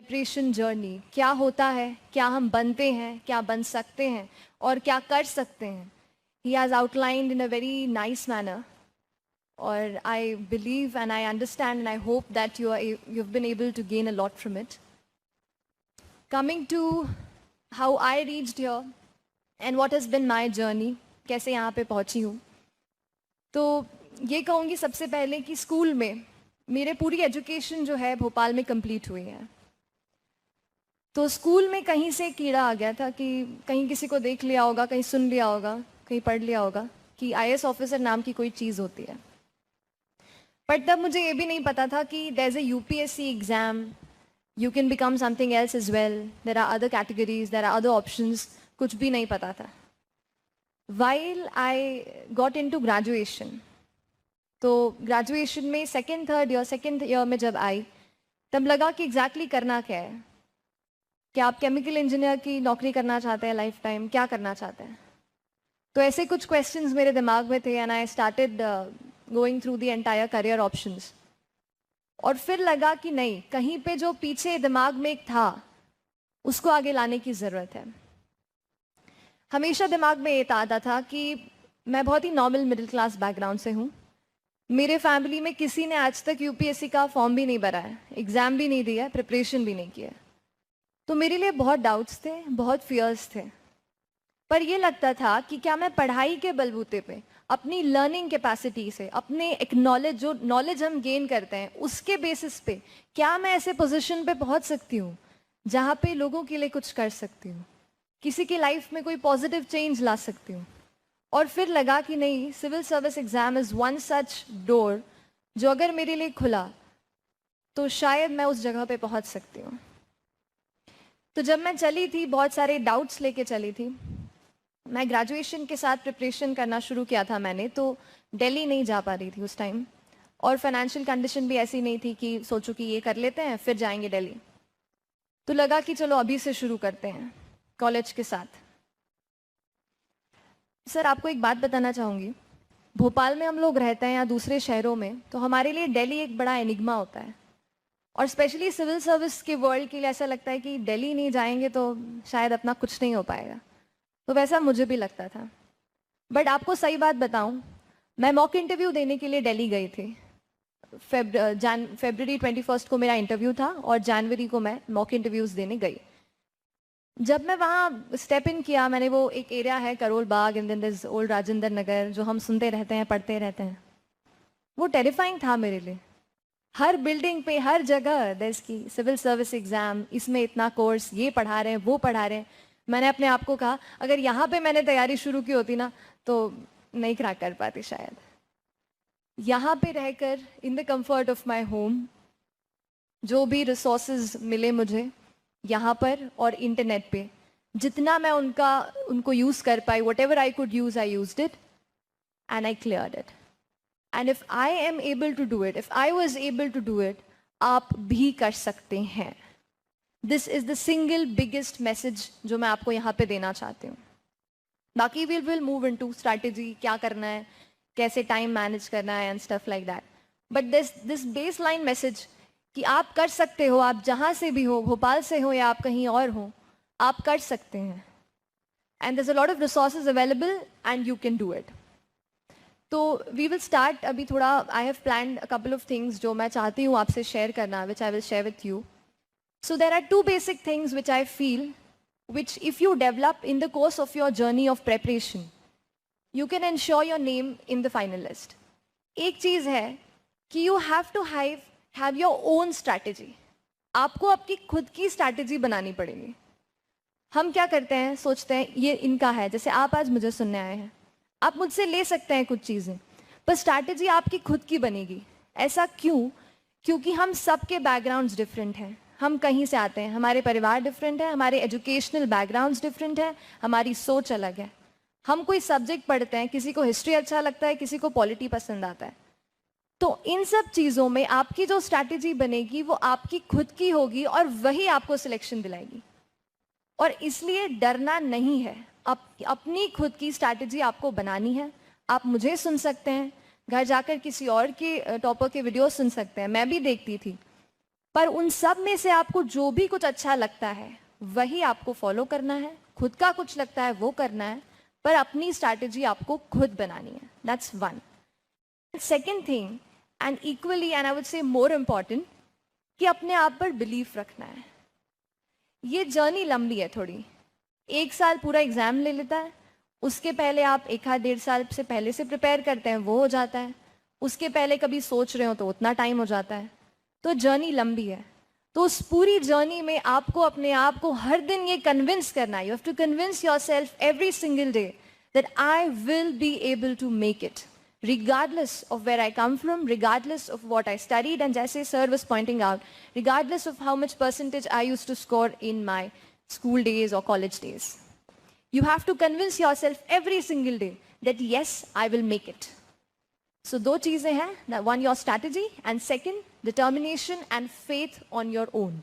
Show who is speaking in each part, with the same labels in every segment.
Speaker 1: Preparation journey क्या होता है, क्या हम बनते हैं, क्या बन सकते हैं और क्या कर सकते हैं. He has outlined in a very nice manner, or I believe and I understand and I hope that you've been able to gain a lot from it. Coming to how I reached here and what has been my journey, कैसे यहाँ पे पहुँची हूँ, तो ये कहूँगी सबसे पहले कि स्कूल में मेरे पूरी एजुकेशन जो है भोपाल में कंप्लीट हुई है. तो स्कूल में कहीं से कीड़ा आ गया था कि कहीं किसी को देख लिया होगा, कहीं सुन लिया होगा, कहीं पढ़ लिया होगा कि आईएएस ऑफिसर नाम की कोई चीज़ होती है. बट तब मुझे ये भी नहीं पता था कि there is a UPSC exam, you can become something else as well, there are other categories, there are other options, कुछ भी नहीं पता था. While I got into graduation, तो ग्रेजुएशन में सेकेंड ईयर में जब आई तब लगा कि एग्जैक्टली करना क्या है. क्या आप केमिकल इंजीनियर की नौकरी करना चाहते हैं लाइफ टाइम, क्या करना चाहते हैं. तो ऐसे कुछ क्वेश्चंस मेरे दिमाग में थे and I started going through the entire career options. और फिर लगा कि नहीं, कहीं पे जो पीछे दिमाग में एक था उसको आगे लाने की ज़रूरत है. हमेशा दिमाग में ये आता था कि मैं बहुत ही नॉर्मल मिडिल क्लास बैकग्राउंड से हूँ. मेरे फैमिली में किसी ने आज तक यूपीएससी का फॉर्म भी नहीं भरा है, एग्ज़ाम भी नहीं दिया है, प्रिपरेशन भी नहीं किया है. तो मेरे लिए बहुत डाउट्स थे, बहुत फियर्स थे. पर ये लगता था कि क्या मैं पढ़ाई के बलबूते पे, अपनी लर्निंग कैपेसिटी से, अपने एक जो नॉलेज हम गेन करते हैं उसके बेसिस पे क्या मैं ऐसे पोजीशन पे पहुंच सकती हूँ जहाँ पे लोगों के लिए कुछ कर सकती हूँ, किसी की लाइफ में कोई पॉजिटिव चेंज ला सकती हूँ. और फिर लगा कि नहीं, civil service exam is one such door जो अगर मेरे लिए खुला तो शायद मैं उस जगह पे पहुंच सकती हूँ. तो जब मैं चली थी, बहुत सारे डाउट्स लेके चली थी. मैं ग्रेजुएशन के साथ प्रिपरेशन करना शुरू किया था मैंने, तो दिल्ली नहीं जा पा रही थी उस टाइम, और फाइनेंशियल कंडीशन भी ऐसी नहीं थी कि सोचो कि ये कर लेते हैं फिर जाएंगे दिल्ली. तो लगा कि चलो अभी से शुरू करते हैं कॉलेज के साथ. सर, आपको एक बात बताना चाहूँगी, भोपाल में हम लोग रहते हैं या दूसरे शहरों में, तो हमारे लिए दिल्ली एक बड़ा एनिग्मा होता है. और स्पेशली सिविल सर्विस के वर्ल्ड के लिए ऐसा लगता है कि दिल्ली नहीं जाएंगे तो शायद अपना कुछ नहीं हो पाएगा. तो वैसा मुझे भी लगता था. बट आपको सही बात बताऊं, मैं मॉक इंटरव्यू देने के लिए दिल्ली गई थी. फरवरी 21 को मेरा इंटरव्यू था और जनवरी को मैं मॉक इंटरव्यूज़ देने गई. जब मैं वहाँ स्टेप इन किया, मैंने वो एक एरिया है Karol Bagh and then this old Rajendra Nagar जो हम सुनते रहते हैं, पढ़ते रहते हैं, वो टेरिफाइंग था मेरे लिए. हर बिल्डिंग पे, हर जगह देश की सिविल सर्विस एग्ज़ाम, इसमें इतना कोर्स, ये पढ़ा रहे हैं, वो पढ़ा रहे हैं. मैंने अपने आप को कहा अगर यहाँ पे मैंने तैयारी शुरू की होती ना तो नहीं क्रैक कर पाती शायद. यहाँ पे रहकर in the comfort of my home, जो भी रिसोर्सेज मिले मुझे यहाँ पर और इंटरनेट पे, जितना मैं उनको यूज़ कर पाई, whatever I could use, I used it and I cleared it. And if I am able to do it, if I was able to do it, आप भी कर सकते हैं. This is the single biggest message जो मैं आपको यहाँ पे देना चाहती हूँ. बाकी विल मूव इनटू स्ट्रैटेजी, क्या करना है, कैसे टाइम मैनेज करना है and stuff like that. But this base line message कि आप कर सकते हो, आप जहाँ से भी हो, भोपाल से हो या आप कहीं और हो, आप कर सकते हैं. And there is a lot of resources available and you can do it. तो वी विल स्टार्ट. अभी थोड़ा I have planned a couple of things जो मैं चाहती हूँ आपसे शेयर करना, which I will share with you. So there are two basic things which I feel, which if you develop in the course of your journey of preparation, you can ensure your name in the final list. एक चीज़ है कि you have to have your own strategy. आपको आपकी खुद की strategy बनानी पड़ेगी. हम क्या करते हैं, सोचते हैं ये इनका है, जैसे आप आज मुझे सुनने आए हैं, आप मुझसे ले सकते हैं कुछ चीज़ें, पर स्ट्रैटेजी आपकी खुद की बनेगी. ऐसा क्यों? क्योंकि हम सबके बैकग्राउंड्स डिफरेंट हैं. हम कहीं से आते हैं, हमारे परिवार डिफरेंट है, हमारे एजुकेशनल बैकग्राउंड्स डिफरेंट है, हमारी सोच अलग है. हम कोई सब्जेक्ट पढ़ते हैं, किसी को हिस्ट्री अच्छा लगता है, किसी को पॉलिटी पसंद आता है. तो इन सब चीज़ों में आपकी जो स्ट्रैटेजी बनेगी वो आपकी खुद की होगी और वही आपको सिलेक्शन दिलाएगी. और इसलिए डरना नहीं है, अपनी खुद की स्ट्रैटेजी आपको बनानी है. आप मुझे सुन सकते हैं, घर जाकर किसी और के टॉपर के वीडियो सुन सकते हैं, मैं भी देखती थी. पर उन सब में से आपको जो भी कुछ अच्छा लगता है वही आपको फॉलो करना है, खुद का कुछ लगता है वो करना है, पर अपनी स्ट्रैटेजी आपको खुद बनानी है. That's one. Second thing, and equally and I would say more important, कि अपने आप पर बिलीफ रखना है. ये जर्नी लंबी है थोड़ी. 1 साल पूरा एग्जाम ले लेता है, उसके पहले आप 1-1.5 साल से पहले से प्रिपेयर करते हैं, वो हो जाता है. उसके पहले कभी सोच रहे हो तो उतना टाइम हो जाता है. तो जर्नी लंबी है. तो उस पूरी जर्नी में आपको अपने आप को हर दिन ये कन्विंस करना है. You have to convince yourself every single day that I will be able to make it, regardless of where I come from, regardless of what I studied, and जैसे sir was pointing out, regardless of how much percentage I used to score in my school days or college days. You have to convince yourself every single day that yes, I will make it. So दो चीजें हैं, one your strategy and second determination and faith on your own.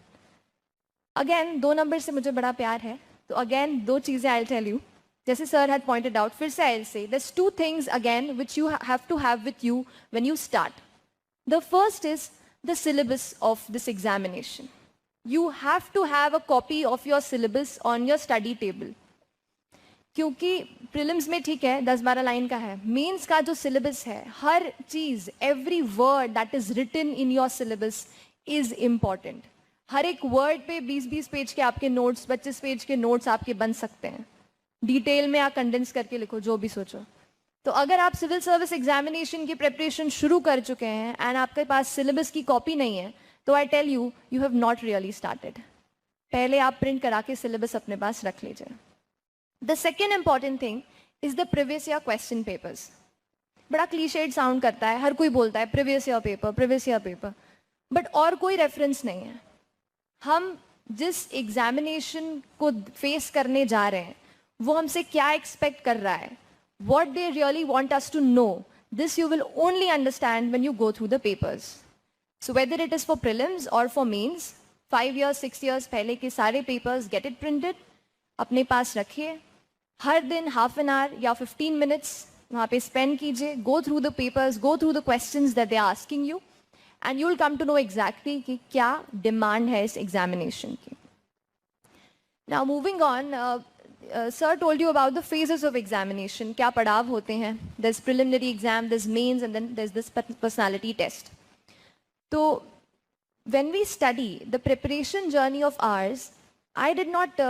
Speaker 1: Again 2 number से मुझे बड़ा प्यार है, तो again 2 चीजें I'll tell you. जैसे सर had pointed out, फिर से I'll say, there's 2 things again which you have to have with you when you start. The first is the syllabus of this examination. You have to have a copy of your syllabus on your study table. क्योंकि prelims में ठीक है 10-12 line का है, mains का जो syllabus है, हर चीज, every word that is written in your syllabus is important. हर एक वर्ड पे 20-20 पेज के आपके नोट्स, 25 पेज के नोट्स आपके बन सकते हैं. डिटेल में आप कंडेंस करके लिखो जो भी सोचो. तो अगर आप सिविल सर्विस एग्जामिनेशन की प्रिपरेशन शुरू कर चुके हैं एंड आपके पास सिलेबस की कॉपी नहीं है, तो I tell you, you have not really started. पहले आप प्रिंट करा के सिलेबस अपने पास रख लीजिए. The second important thing is the previous year question papers. बड़ा क्लीशेड साउंड करता है, हर कोई बोलता है previous year paper, previous year paper, but और कोई रेफरेंस नहीं है. हम जिस एग्जामिनेशन को फेस करने जा रहे हैं वो हमसे क्या एक्सपेक्ट कर रहा है, what they really want us to know, this you will only understand when you go through the papers. So whether it is for prelims or for mains, 5 years 6 years पहले के सारे papers, get it printed, अपने पास रखिए. हर दिन half an hour या 15 minutes वहाँ पे spend कीजिए, go through the papers, go through the questions that they are asking you, and you will come to know exactly कि क्या demand है इस examination की. Now moving on, sir told you about the phases of examination. क्या पड़ाव होते हैं? There's preliminary exam, there's mains, and then there's this personality test. तो when we study the preparation journey of ours, I did not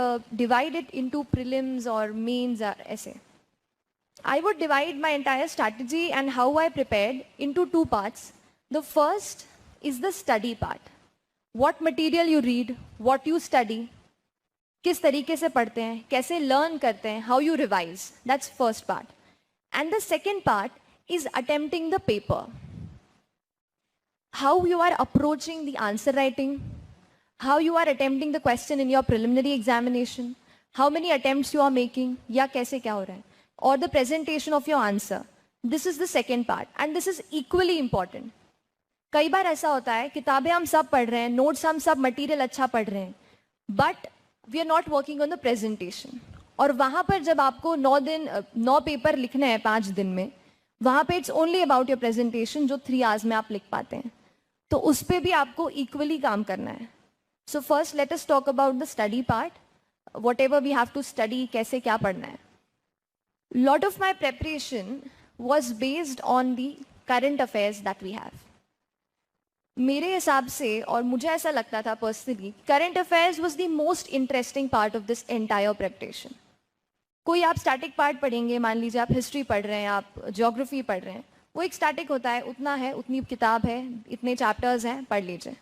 Speaker 1: divide it into prelims or mains or essay. I would divide my entire strategy and how I prepared into 2 parts. The first is the study part. What material you read, what you study, किस तरीके से पढ़ते हैं, कैसे learn करते हैं, how you revise, that's first part. And the second part is attempting the paper. How you are approaching the answer writing, how you are attempting the question in your preliminary examination, how many attempts you are making, या कैसे क्या हो रहा है, और the presentation of your answer. This is the second part and this is equally important. कई बार ऐसा होता है किताबें हम सब पढ़ रहे हैं, नोट्स हम सब मटीरियल अच्छा पढ़ रहे हैं, but we are not working on the presentation. और वहाँ पर जब आपको 9 पेपर लिखने हैं 5 दिन में, वहाँ पे it's only about your presentation जो 3 आवर्स में आप लिख पाते हैं. तो उस पर भी आपको इक्वली काम करना है. So first let us talk about the study part, whatever we have to study, कैसे क्या पढ़ना है. Lot of my preparation was based on the current affairs that we have. मेरे हिसाब से, और मुझे ऐसा लगता था personally, current affairs was the most interesting part of this entire preparation. कोई आप स्टैटिक पार्ट पढ़ेंगे, मान लीजिए आप हिस्ट्री पढ़ रहे हैं, आप ज्योग्राफी पढ़ रहे हैं, वो एक स्टैटिक होता है, उतना है, उतनी किताब है, इतने चैप्टर्स हैं, पढ़ लीजिए.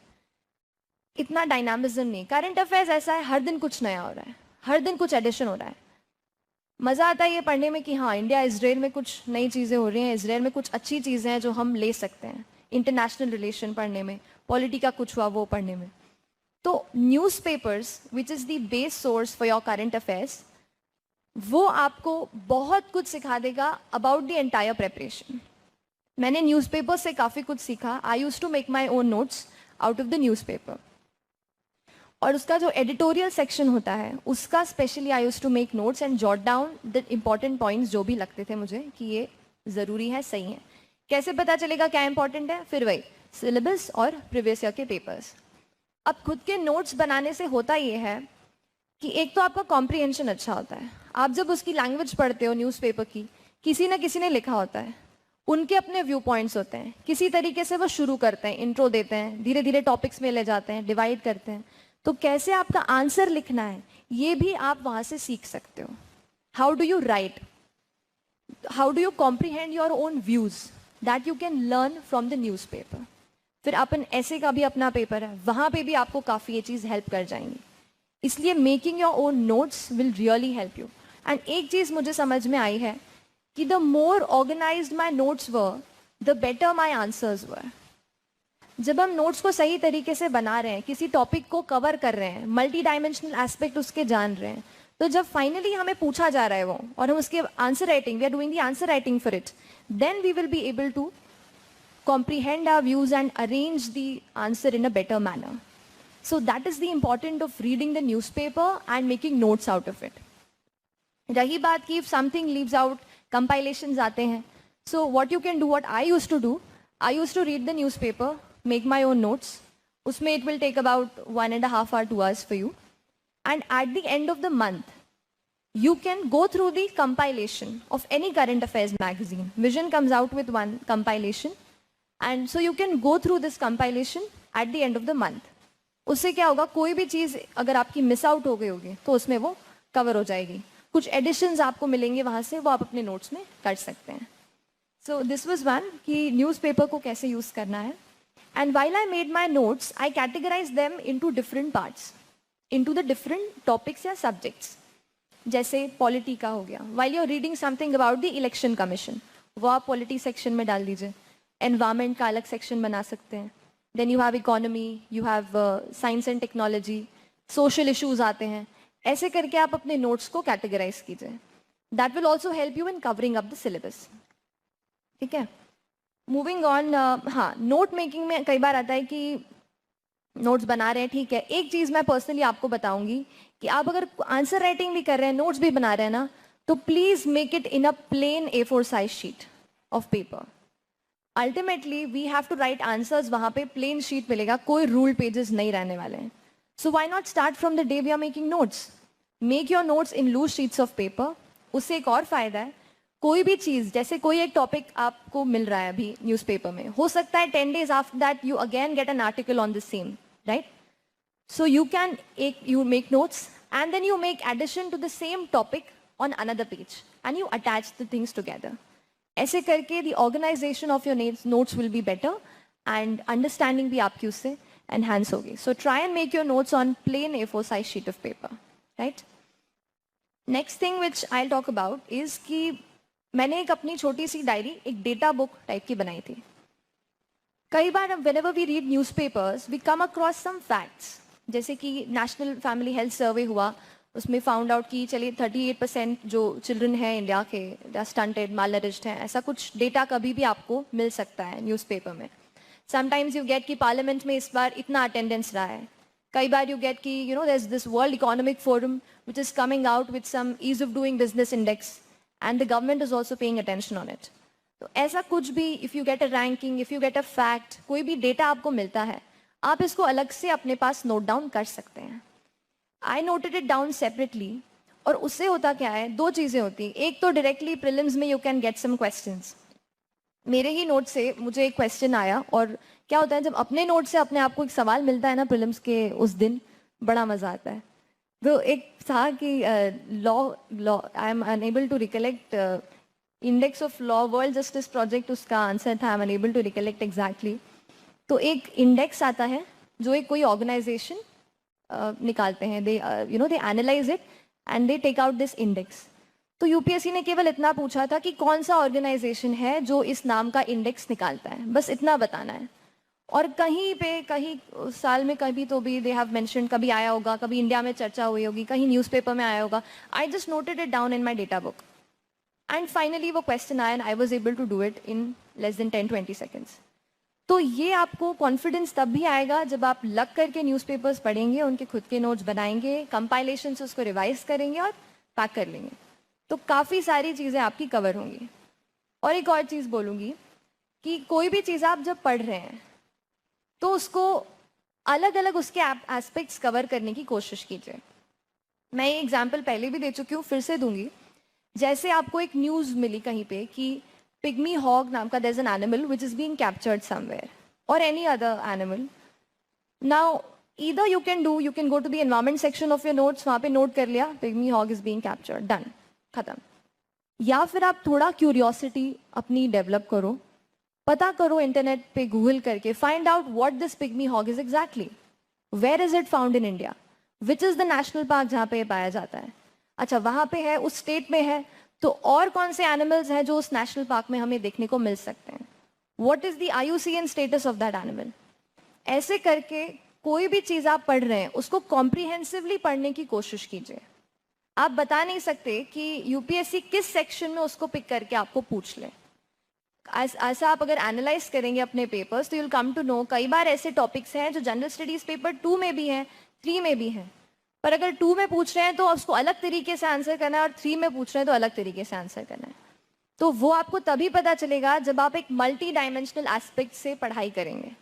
Speaker 1: इतना डायनामिज्म नहीं. करंट अफेयर्स ऐसा है, हर दिन कुछ नया हो रहा है, हर दिन कुछ एडिशन हो रहा है. मज़ा आता है ये पढ़ने में कि हाँ, इंडिया इजराइल में कुछ नई चीज़ें हो रही हैं, इजराइल में कुछ अच्छी चीज़ें हैं जो हम ले सकते हैं. इंटरनेशनल रिलेशन पढ़ने में, पॉलिटी का कुछ हुआ वो पढ़ने में. तो newspapers which is the base source for your current affairs, वो आपको बहुत कुछ सिखा देगा अबाउट द एंटायर प्रेपरेशन. मैंने न्यूज़पेपर से काफ़ी कुछ सीखा. I use to make my own notes out of the newspaper. और उसका जो एडिटोरियल सेक्शन होता है उसका specially I use to make notes and jot down the important points जो भी लगते थे मुझे कि ये ज़रूरी है, सही है. कैसे पता चलेगा क्या इंपॉर्टेंट है? फिर वही सिलेबस और प्रीवियस ईयर के पेपर्स. अब खुद के नोट्स बनाने से होता ये है कि एक तो आपका कॉम्प्रिहेंशन अच्छा होता है। आप जब उसकी लैंग्वेज पढ़ते हो न्यूज़पेपर की, किसी ना किसी ने लिखा होता है, उनके अपने व्यू पॉइंट्स होते हैं, किसी तरीके से वो शुरू करते हैं, इंट्रो देते हैं, धीरे धीरे टॉपिक्स में ले जाते हैं, डिवाइड करते हैं। तो कैसे आपका आंसर लिखना है ये भी आप वहाँ से सीख सकते हो। How do you right, how do you comprehend your own views, that you can learn from the news paper. फिर अपन ऐसे का भी अपना पेपर है, वहाँ पे भी आपको काफ़ी ये चीज़ हेल्प कर जाएंगी। इसलिए making your own notes will really help you. And एक चीज़ मुझे समझ में आई है कि the more organised my notes were, the better my answers were. जब हम नोट्स को सही तरीके से बना रहे हैं, किसी टॉपिक को कवर कर रहे हैं, मल्टी डायमेंशनल एस्पेक्ट उसके जान रहे हैं, तो जब फाइनली हमें पूछा जा रहा है वो और हम उसके answer writing, we are doing the answer writing for it, then we will be able to comprehend our views and arrange the answer in a better manner. So that is the importance of reading the newspaper and making notes out of it. रही बात कि if something leaves out, compilations आते हैं. So what you can do, what I used to do, I used to read the newspaper, make my own notes. उसमें it will take about 1.5 or 2 hours for you. And at the end of the month, you can go through the compilation of any current affairs magazine. Vision comes out with one compilation. And so you can go through this compilation eight the end of the month. उससे क्या होगा, कोई भी चीज़ अगर आपकी miss out हो गई होगी तो उसमें वो कवर हो जाएगी. कुछ एडिशंस आपको मिलेंगे वहाँ से, वो आप अपने नोट्स में कर सकते हैं. सो दिस वॉज वन कि न्यूज़पेपर को कैसे यूज़ करना है. And while I made my notes, I categorise them into different parts, into the different topics या सब्जेक्ट्स. जैसे पॉलिटी का हो गया, while you are reading something about the Election Commission, वो आप पॉलिटी सेक्शन में डाल दीजिए. एनवायरमेंट का अलग सेक्शन बना सकते हैं. Then you have economy, you have science and technology, social issues आते हैं. ऐसे करके आप अपने नोट्स को कैटेगराइज कीजिए. That will also help you in covering up the syllabus. ठीक है, मूविंग ऑन. हाँ, नोट मेकिंग में कई बार आता है कि नोट्स बना रहे हैं, ठीक है. एक चीज़ मैं पर्सनली आपको बताऊंगी कि आप अगर आंसर राइटिंग भी कर रहे हैं, नोट्स भी बना रहे हैं ना, तो please make it in a plain A4 size sheet of paper. Ultimately we have to write answers, वहाँ पे प्लेन शीट मिलेगा, कोई रूल पेजेस नहीं रहने वाले हैं. So why not start from the day we are making notes. Make your notes in loose sheets of paper. उससे एक और फायदा है, कोई भी चीज़, जैसे कोई एक टॉपिक आपको मिल रहा है अभी न्यूज़पेपर में, हो सकता है 10 days after that you again get an article on the same, right. So you can you make notes and then you make addition to the same topic on another page and you attach the things together. ऐसे करके the organisation of your notes will be better and understanding भी आपकी उससे enhance होगी. So try and make your notes on plain A4 size sheet of paper, right. Next thing which I talk about is कि मैंने एक अपनी छोटी सी डायरी, एक डेटा बुक टाइप की बनाई थी. कई बार whenever we read newspapers we come across some facts, जैसे कि नेशनल फैमिली हेल्थ सर्वे हुआ, उसमें फाउंड आउट कि चलिए 38% जो चिल्ड्रन हैं इंडिया के स्टंटेड, मालनरिश्ड हैं. ऐसा कुछ डेटा कभी भी आपको मिल सकता है न्यूज़पेपर में. समटाइम्स यू गेट कि पार्लियामेंट में इस बार इतना अटेंडेंस रहा है. कई बार यू गेट कि you know there is this World Economic Forum which is coming out with some ease of doing business index and the government is also paying attention on it. तो ऐसा कुछ भी, if you get a ranking, if you get a fact, कोई भी data आपको मिलता है, आप इसको अलग से अपने पास नोट डाउन कर सकते हैं. आई नोटेड इट डाउन सेपरेटली. और उससे होता क्या है, दो चीज़ें होती. एक तो डायरेक्टली प्रीलिम्स में you can get some questions. मेरे ही नोट से मुझे एक क्वेश्चन आया, और क्या होता है जब अपने नोट से अपने आप को एक सवाल मिलता है ना प्रीलिम्स के उस दिन, बड़ा मज़ा आता है. तो एक था कि law I am unable to recollect, index of law World Justice Project उसका आंसर था. I am unable to recollect exactly. तो एक इंडेक्स आता है जो एक कोई ऑर्गेनाइजेशन निकालते हैं, they you know they analyse it and they take out this index. तो यूपीएससी ने केवल इतना पूछा था कि कौन सा ऑर्गेनाइजेशन है जो इस नाम का इंडेक्स निकालता है, बस इतना बताना है. और कहीं पे, कहीं साल में कभी तो भी दे हैव मेंशन्ड, कभी आया होगा, कभी इंडिया में चर्चा हुई होगी, कहीं न्यूज़पेपर में आया होगा. I just noted it down in my data book and finally वो क्वेश्चन आया and I was able to do it in less than 10-20 seconds. तो ये आपको कॉन्फिडेंस तब भी आएगा जब आप लग करके न्यूज़पेपर्स पढ़ेंगे, उनके खुद के नोट्स बनाएंगे, कंपाइलेशन से उसको रिवाइज करेंगे और पैक कर लेंगे. तो काफ़ी सारी चीज़ें आपकी कवर होंगी. और एक और चीज़ बोलूँगी कि कोई भी चीज़ आप जब पढ़ रहे हैं तो उसको अलग अलग उसके एस्पेक्ट्स कवर करने की कोशिश कीजिए। मैं ये एग्जाम्पल पहले भी दे चुकी हूँ, फिर से दूंगी। जैसे आपको एक न्यूज़ मिली कहीं पे कि पिग्मी हॉग नाम का there is an animal which is being captured somewhere और any other animal. Now either you can go to the environment section of your notes, वहाँ पे नोट कर लिया pygmy hog is being captured, done, खत्म। या फिर आप थोड़ा क्यूरियोसिटी अपनी डेवलप करो, पता करो इंटरनेट पे गूगल करके, find out what this pygmy hog is exactly, where is it found in India, which is the national park जहाँ पे ये पाया जाता है। अच्छा वहाँ पे है, उस स्टेट में है, तो और कौन से एनिमल्स हैं जो उस नेशनल पार्क में हमें देखने को मिल सकते हैं, what is the IUCN status of that animal. ऐसे करके कोई भी चीज़ आप पढ़ रहे हैं उसको कॉम्प्रिहेंसिवली पढ़ने की कोशिश कीजिए। आप बता नहीं सकते कि UPSC किस सेक्शन में उसको पिक करके आपको पूछ ले। ऐसा आप अगर एनालाइज करेंगे अपने पेपर्स तो यूल कम टू नो कई बार ऐसे टॉपिक्स हैं जो जनरल स्टडीज पेपर 2 में भी हैं, 3 में भी हैं, पर अगर 2 में पूछ रहे हैं तो उसको अलग तरीके से आंसर करना है और 3 में पूछ रहे हैं तो अलग तरीके से आंसर करना है। तो वो आपको तभी पता चलेगा जब आप एक मल्टी डायमेंशनल एस्पेक्ट से पढ़ाई करेंगे,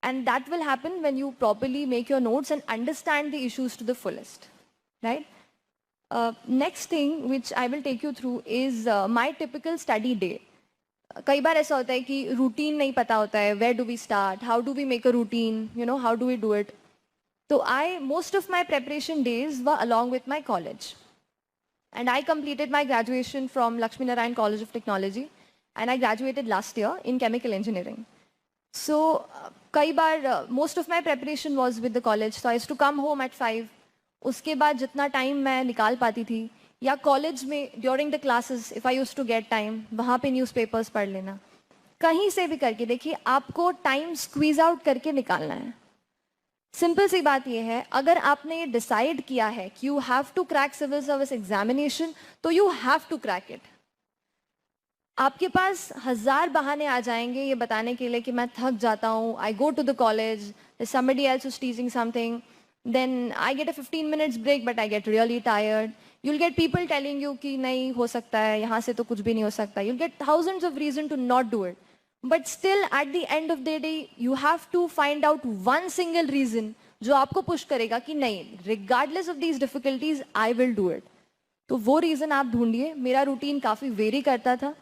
Speaker 1: and that will happen when you properly make your notes and understand the issues to the fullest, right. Next thing which I will take you through is my typical study day. कई बार ऐसा होता है कि routine नहीं पता होता है, where do we start, how do we make a routine, you know, how do we do it. तो most of my preparation days were along with my college, and I completed my graduation from Lakshmi Narayan College of Technology, and I graduated last year in chemical engineering. So कई बार most of my preparation was with the college, so I used to come home at 5. उसके बाद जितना time मैं निकाल पाती थी, या college में during the classes if I use to get time, वहाँ पे न्यूज़पेपर्स पढ़ लेना, कहीं से भी करके देखिए आपको टाइम स्क्वीज आउट करके निकालना है। सिंपल सी बात यह है, अगर आपने ये डिसाइड किया है कि you have to crack civil service examination तो you have to crack it. आपके पास 1000 बहाने आ जाएंगे ये बताने के लिए कि मैं थक जाता हूँ, I go to the college, somebody else is teaching something, then I get a 15 minutes break but I get really tired. You'll get people telling you कि नहीं हो सकता है, यहाँ से तो कुछ भी नहीं हो सकता. You'll get thousands of reasons to not do it. But still at the end of the day, you have to find out one single reason जो आपको पुश करेगा कि नहीं, regardless of these difficulties, I will do it. तो वो reason आप ढूंढिए. मेरा रूटीन काफ़ी वेरी करता था.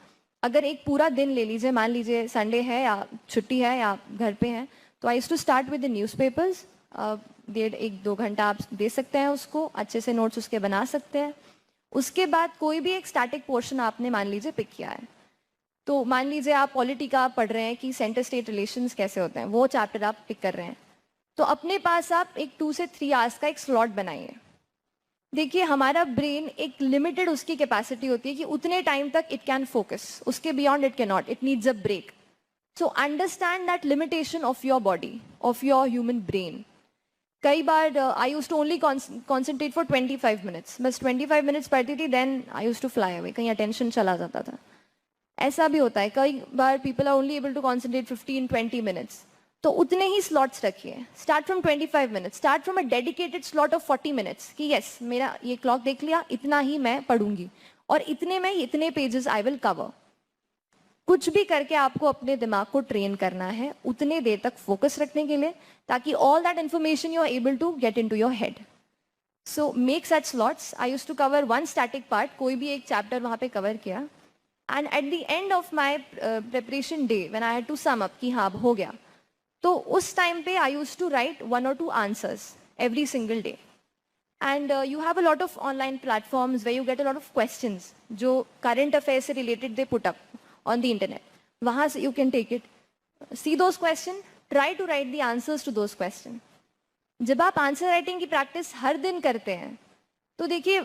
Speaker 1: अगर एक पूरा दिन ले लीजिए, मान लीजिए संडे है या छुट्टी है या घर पे हैं, तो I used to start with the newspapers. 1.5-2 घंटा आप दे सकते हैं उसको, अच्छे से नोट्स उसके बना सकते हैं. उसके बाद कोई भी एक स्टैटिक पोर्शन आपने मान लीजिए पिक किया है, तो मान लीजिए आप पॉलिटी का पढ़ रहे हैं कि सेंटर स्टेट रिलेशंस कैसे होते हैं, वो चैप्टर आप पिक कर रहे हैं, तो अपने पास आप एक 2 से 3 आवर्स का एक स्लॉट बनाइए. देखिए हमारा ब्रेन एक लिमिटेड उसकी कैपेसिटी होती है कि उतने टाइम तक इट कैन फोकस, उसके beyond it can not, it needs a break. So understand that limitation of your body, of your human brain. कई बार I use to only concentrate for 25 minutes, बस 25 minutes पढ़ती थी, then I use to fly away, कहीं attention चला जाता था. ऐसा भी होता है कई बार, people are only able to concentrate 15-20 minutes. तो उतने ही स्लॉट्स रखिए. Start from 25 minutes, start from a dedicated slot of 40 minutes कि यस मेरा ये क्लॉक देख लिया, इतना ही मैं पढ़ूंगी और इतने में इतने पेजेस आई विल कवर. कुछ भी करके आपको अपने दिमाग को ट्रेन करना है उतने देर तक फोकस रखने के लिए, ताकि all that information you are able to get into your head. So make such slots. I used to cover one static part, कोई भी एक चैप्टर वहाँ पे कवर किया, and at the end of my preparation day when I had to sum up कि हाँ हो गया, तो उस टाइम पे I used to write 1 or 2 answers every single day. And you have a lot of online platforms where you get a lot of questions जो current affair से related they put up on the internet. वहाँ से you can take it, see those question, try to write the answers to those question. जब आप answer writing की practice हर दिन करते हैं तो देखिए,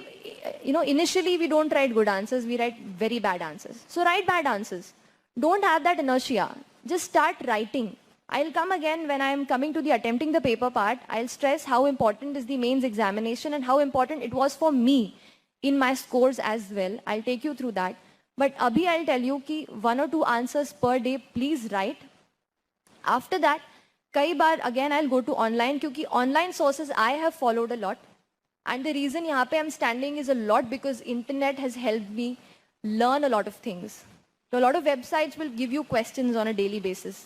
Speaker 1: you know, initially we don't write good answers, we write very bad answers. So write bad answers, don't have that inertia, just start writing. I'll come again when I'm coming to the attempting the paper part. I'll stress how important is the mains examination and how important it was for me in my scores as well. I'll take you through that. But abhi I'll tell you कि 1 or 2 answers per day please write. After that, कई बार again I'll go to online, क्योंकि online sources I have followed a lot. And the reason यहाँ पे I'm standing is a lot because internet has helped me learn a lot of things. So a lot of websites will give you questions on a daily basis.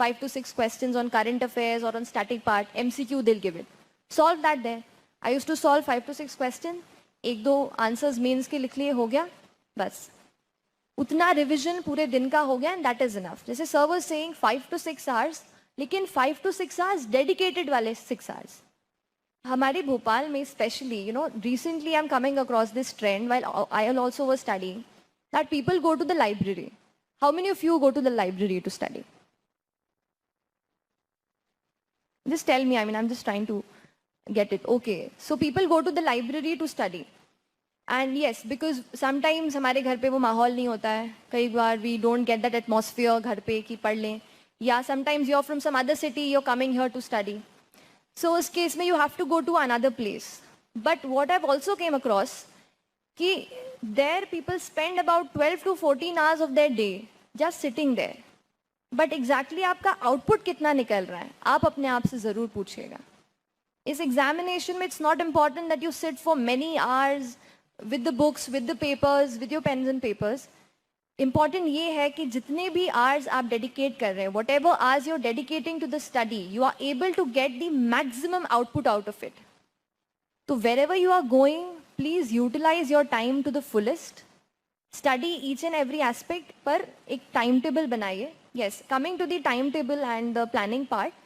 Speaker 1: 5 to 6 questions on current affairs or on static part, MCQ they'll give it. Solve that there. I used to solve 5 to 6 questions. एक दो answers mains के लिख लिए, हो गया बस. उतना revision पूरे दिन का हो गया एंड दैट इज इनफ. जैसे sir was saying 5 to 6 hours, लेकिन 5 to 6 आवर्स डेडिकेटेड वाले 6 आवर्स. हमारे भोपाल में specially, you know, recently I am coming across this trend while I also was studying that people go to the library. How many of you go to the library to study? Just tell me, I mean, I'm just trying to get it. Okay, so people go to the library to study. And yes, because sometimes हमारे घर पे वो माहौल नहीं होता है. कई बार we don't get that atmosphere घर पे कि पढ़ लें. या sometimes you're from some other city, you're coming here to study. So उस केस में you have to go to another place. But what I've also came across कि there people spend about 12 to 14 hours of their day just sitting there. But exactly आपका output कितना निकल रहा है, आप अपने आप से ज़रूर पूछिएगा. इस एग्जामिनेशन में it's not important that you sit for many hours with the books, with the papers, with your pens and papers. Important ये है कि जितने भी आवर्स आप डेडिकेट कर रहे हैं, whatever hours you are dedicating to the study, you are able to get the maximum output out of it. तो wherever you are going, please utilise your time to the fullest. Study each and every aspect पर एक time table बनाइए. Yes, coming to the timetable and the planning part,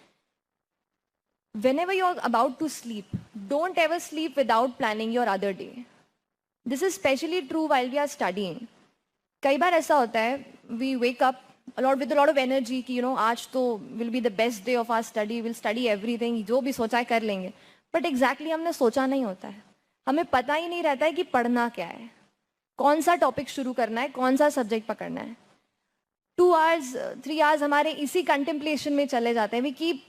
Speaker 1: whenever you're about to sleep, don't ever sleep without planning your other day. This is especially true while we are studying. कई बार ऐसा होता है, we wake up with a lot of energy कि आज तो will be the best day of our study, we'll study everything, जो भी सोचा है कर लेंगे. But exactly हमने सोचा नहीं होता है. हमें पता ही नहीं रहता है कि पढ़ना क्या है, कौन सा टॉपिक शुरू करना है, कौन सा सब्जेक्ट पकड़ना है. 2 hours, 3 hours हमारे इसी कंटेम्पलेशन में चले जाते हैं. We keep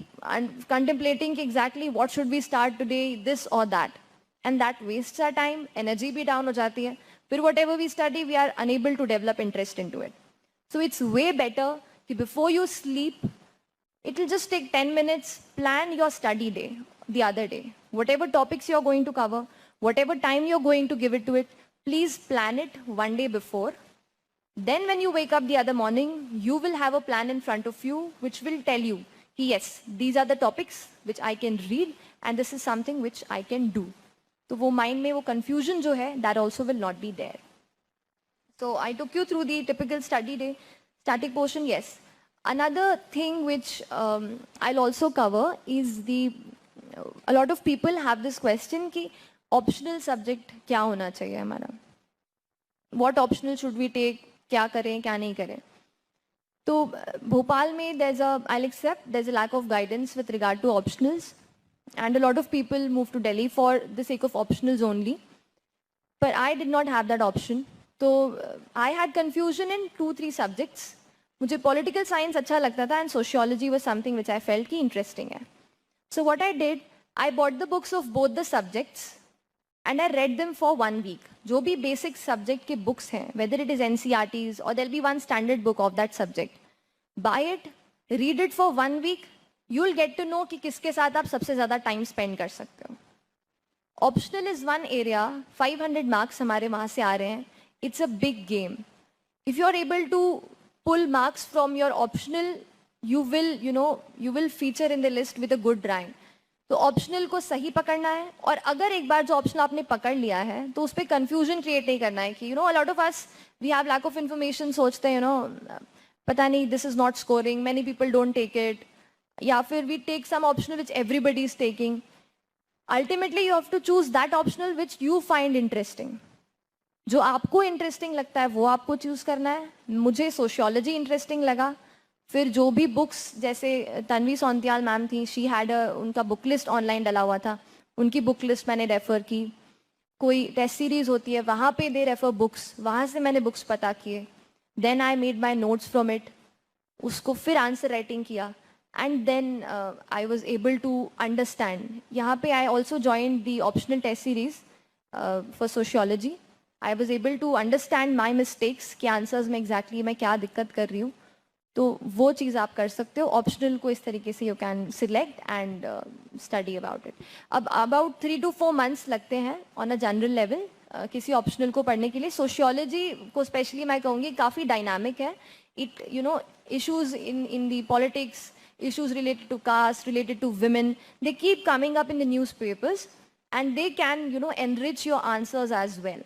Speaker 1: contemplating exactly what should we start today, this और that, and that wastes our time. Energy भी डाउन हो जाती है. फिर whatever we study we are unable to develop interest in to it. So it's way better कि before you sleep, it will just take 10 minutes, plan your study day the other day. Whatever topics you're going to cover, whatever time you're going to give it to it, please plan it one day before. Then when you wake up the other morning, you will have a plan in front of you which will tell you, yes, these are the topics which I can read and this is something which I can do. So wo mind mein wo confusion jo hai, that also will not be there. So I took you through the typical study day, static portion, yes. Another thing which I'll also cover is a lot of people have this question कि optional subject क्या होना चाहिए हमारा, what optional should we take, क्या करें क्या नहीं करें. तो भोपाल में I'll accept there's a lack of guidance with regard to optionals and a lot of people move to Delhi for the sake of optionals only, but I did not have that option. So I had confusion in 2-3 subjects. मुझे political science अच्छा लगता था and sociology was something which I felt कि interesting है. So what I did, I bought the books of both the subjects and I read them for 1 week. जो भी basic subject के books हैं, whether it is NCERTs और there be one standard book of that subject, buy it, read it for 1 week, you will get to no कि किसके साथ आप सबसे ज़्यादा टाइम स्पेंड कर सकते हो. Optional is one area, 500 marks हमारे वहाँ से आ रहे हैं. It's a big game. If you are able to pull marks from your optional, you will feature in the list with a good rank. तो optional को सही पकड़ना है, और अगर एक बार जो optional आपने पकड़ लिया है तो उस पर confusion create नहीं करना है कि a lot of us we have lack of information, सोचते हैं पता नहीं this is not scoring, many people don't take it, या फिर we take some optional which everybody is taking. Ultimately you have to choose that optional which you find interesting. जो आपको interesting लगता है वो आपको चूज़ करना है. मुझे सोशियोलॉजी इंटरेस्टिंग लगा. फिर जो भी बुक्स, जैसे तन्वी सौंतियाल मैम थी, शी हैड उनका बुक लिस्ट ऑनलाइन डला हुआ था, उनकी बुक लिस्ट मैंने रेफ़र की. कोई टेस्ट सीरीज़ होती है वहाँ पे दे रेफ़र बुक्स, वहाँ से मैंने बुक्स पता किए. Then I made my notes from it, उसको फिर आंसर राइटिंग किया, and then I was able to understand. यहाँ पे I also join the optional test series for sociology. I was able to understand my mistakes कि आंसर्स में exactly मैं क्या दिक्कत कर रही हूँ. तो वो चीज़ आप कर सकते हो. ऑप्शनल को इस तरीके से you can select and study about it. अब अबाउट 3 to 4 months लगते हैं ऑन अ जनरल लेवल. किसी ऑप्शनल को पढ़ने के लिए. सोशियोलॉजी को स्पेशली मैं कहूँगी काफ़ी डायनामिक है. It issues in the politics, issues related to caste, related to women, they keep coming up in the newspapers, and they can enrich your answers as well.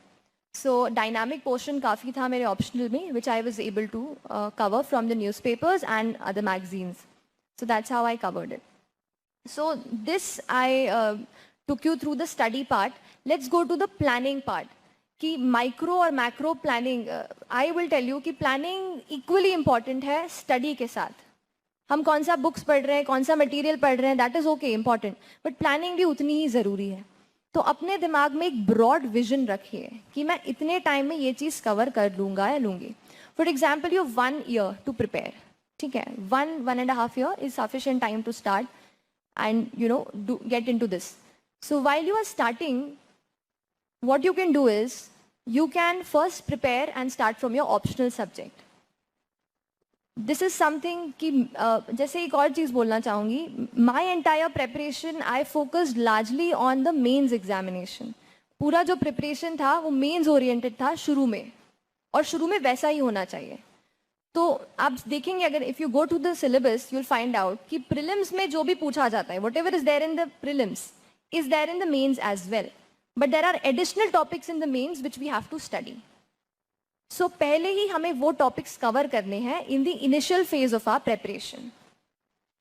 Speaker 1: So dynamic portion काफ़ी था मेरे optional में, which I was able to cover from the newspapers and other magazines. So that's how I covered it. So this I took you through the study part. Let's go to the planning part. कि micro और macro planning, I will tell you कि planning equally important है study के साथ. हम कौन सा books पढ़ रहे हैं, कौन सा मटेरियल पढ़ रहे हैं, that is okay important, but planning भी उतनी ही ज़रूरी है. तो अपने दिमाग में एक ब्रॉड विजन रखिए कि मैं इतने टाइम में ये चीज़ कवर कर लूँगा या लूँगी. For example you 1 year to prepare, ठीक है, 1.5 year is sufficient time to start and get into this. So while you are starting, what you can do is you can first prepare and start from your optional subject. This is something कि जैसे एक और चीज़ बोलना चाहूँगी, my entire preparation I focused largely on the mains examination. पूरा जो preparation था वो mains oriented था शुरू में, और शुरू में वैसा ही होना चाहिए. तो आप देखेंगे अगर if you go to the syllabus you'll find out कि prelims में जो भी पूछा जाता है, whatever is there in the prelims is there in the mains as well. But there are additional topics in the mains which we have to study. So पहले ही हमें वो topics cover करने हैं in the initial phase of our preparation.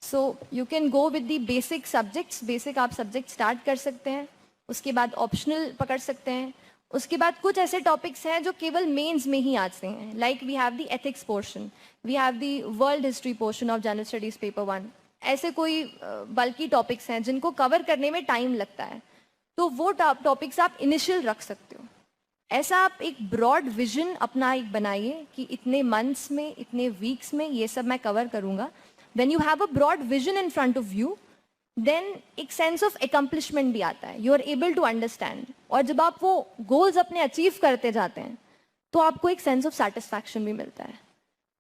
Speaker 1: So you can go with the basic subjects. Basic आप subject start कर सकते हैं, उसके बाद optional पकड़ सकते हैं, उसके बाद कुछ ऐसे topics हैं जो केवल mains में ही आते हैं. Like we have the ethics portion, we have the world history portion of general studies paper 1. ऐसे कोई bulky topics हैं जिनको cover करने में time लगता है, तो वो टॉपिक्स आप इनिशियल रख सकते हो. ऐसा आप एक ब्रॉड विजन अपना एक बनाइए कि इतने मंथ्स में, इतने वीक्स में ये सब मैं कवर करूँगा. When you have a broad vision in front of you, then एक सेंस ऑफ एकम्प्लिशमेंट भी आता है. You are able to understand, और जब आप वो गोल्स अपने अचीव करते जाते हैं तो आपको एक सेंस ऑफ सेटिस्फैक्शन भी मिलता है.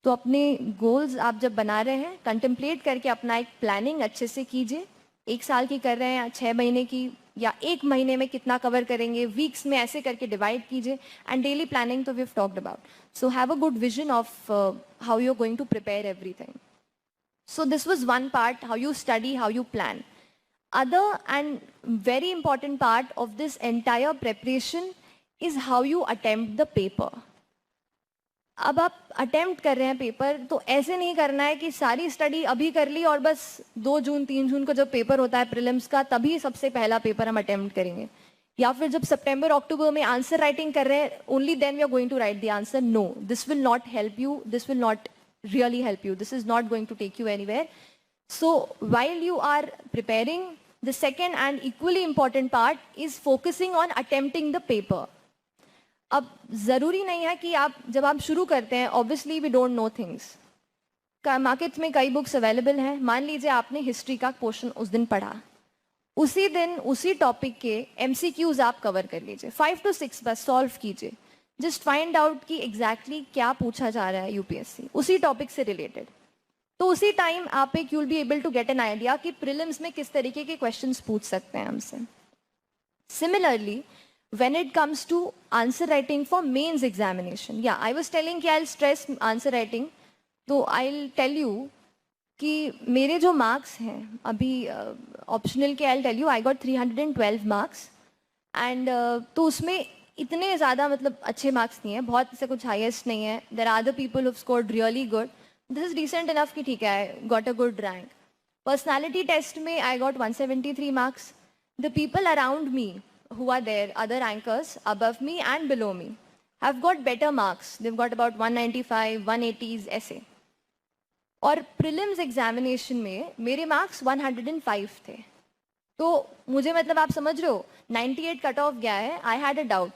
Speaker 1: तो अपने गोल्स आप जब बना रहे हैं, कंटेम्पलेट करके अपना एक प्लानिंग अच्छे से कीजिए. 1 साल की कर रहे हैं या 6 महीने की या 1 महीने में कितना कवर करेंगे, वीक्स में ऐसे करके डिवाइड कीजिए. एंड डेली प्लानिंग तो we have talked about. So have a good vision of how you are going to prepare everything. So this was one part, how you study, how you plan. Other and very important part of this entire preparation is how you attempt the paper. अब आप attempt कर रहे हैं paper, तो ऐसे नहीं करना है कि सारी स्टडी अभी कर ली और बस 2 जून 3 जून को जब पेपर होता है प्रीलिम्स का तभी सबसे पहला पेपर हम अटेम्प्ट करेंगे, या फिर जब सितंबर अक्टूबर में आंसर राइटिंग कर रहे हैं only then we are going to write the answer. No, this will not help you, this will not really help you, this is not going to take you anywhere. So while you are preparing, the second and equally important part is focusing on attempting the paper. अब ज़रूरी नहीं है कि आप जब आप शुरू करते हैं, obviously we don't know things. Market में कई बुक्स अवेलेबल हैं. मान लीजिए आपने हिस्ट्री का पोर्शन उस दिन पढ़ा, उसी दिन उसी टॉपिक के MCQs आप कवर कर लीजिए, 5 to 6 बस सॉल्व कीजिए. जस्ट फाइंड आउट कि एग्जैक्टली क्या पूछा जा रहा है UPSC उसी टॉपिक से रिलेटेड. तो उसी टाइम आप एक you will be able to get an idea कि प्रीलिम्स में किस तरीके के क्वेश्चंस पूछ सकते हैं हमसे. Similarly when it comes to answer writing for mains examination, yeah, I was telling कि I'll stress answer writing. तो I'll tell you कि मेरे जो मार्क्स हैं अभी ऑप्शनल के, I'll tell you I got 312 marks and तो उसमें इतने ज़्यादा मतलब अच्छे मार्क्स नहीं है, बहुत से कुछ हाईएस्ट नहीं है. There are other people who scored really good. This is decent enough कि ठीक है, I got a good rank. Personality test में I got 173 marks. The people around me who are there, other anchors above me and below me, have got better marks. They've got about 195, 180s essay. और prelims examination में मेरे marks 105 थे. तो मुझे मतलब आप समझ रहे हो 98 कट ऑफ गया है. आई हैड अ डाउट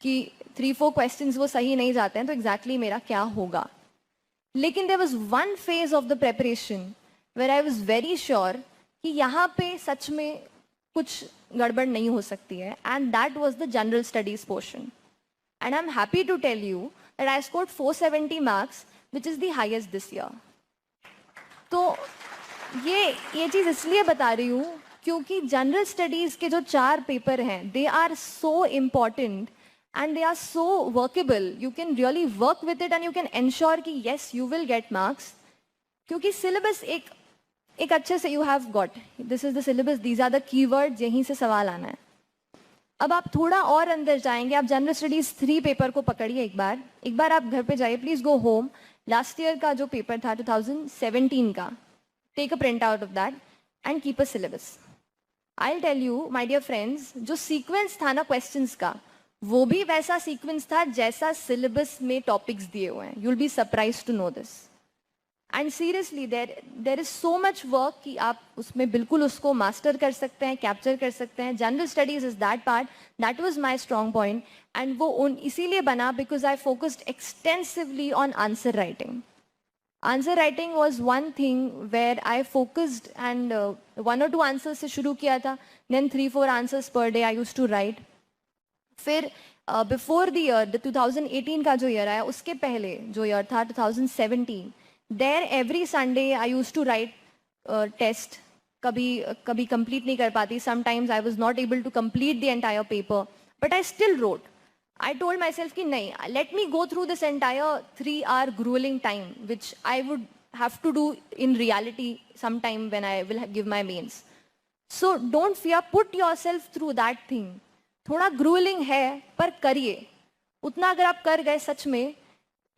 Speaker 1: कि 3-4 क्वेश्चंस वो सही नहीं जाते हैं तो एग्जैक्टली मेरा क्या होगा. लेकिन there was one phase of the preparation where I was very sure कि यहाँ पे सच में कुछ गड़बड़ नहीं हो सकती है, and that was the general studies portion. And I am happy to tell you that I scored 470 marks which is the highest this year. तो ये चीज़ इसलिए बता रही हूँ क्योंकि जनरल स्टडीज़ के जो 4 पेपर हैं they are so important and they are so workable. You can really work with it and you can ensure कि yes, you will get marks. क्योंकि syllabus एक अच्छे से you have got. This is the syllabus, these are the keywords, यहीं से सवाल आना है. अब आप थोड़ा और अंदर जाएंगे, आप जनरल स्टडीज 3 पेपर को पकड़िए एक बार आप घर पे जाइए, please go home. Last year का जो पेपर था 2017 का, take a print out of that and keep a syllabus. I will tell you my dear friends, जो सीक्वेंस था ना क्वेश्चंस का, वो भी वैसा सीक्वेंस था जैसा सिलेबस में टॉपिक्स दिए हुए हैं. You will be surprised to know this. And seriously there is so much work कि आप उसमें बिल्कुल उसको मास्टर कर सकते हैं, कैप्चर कर सकते हैं. General studies is that part, that was my strong point. And वो इसीलिए बना because I focused extensively on answer writing. Answer writing was one thing where I focused and 1 or 2 answers से शुरू किया था, then 3-4 answers per day I used to write. फिर before the year 2018 का जो ईयर आया, उसके पहले जो ईयर था 2017, there every Sunday I used to write test. कभी complete नहीं कर पाती. Sometimes I was not able to complete the entire paper, but I still wrote. I told myself कि नहीं, let me go through this entire 3-hour grueling time, which I would have to do in reality sometime when I will give my mains. So don't fear, put yourself through that thing. थोड़ा grueling है पर करिए. उतना अगर आप कर गए सच में,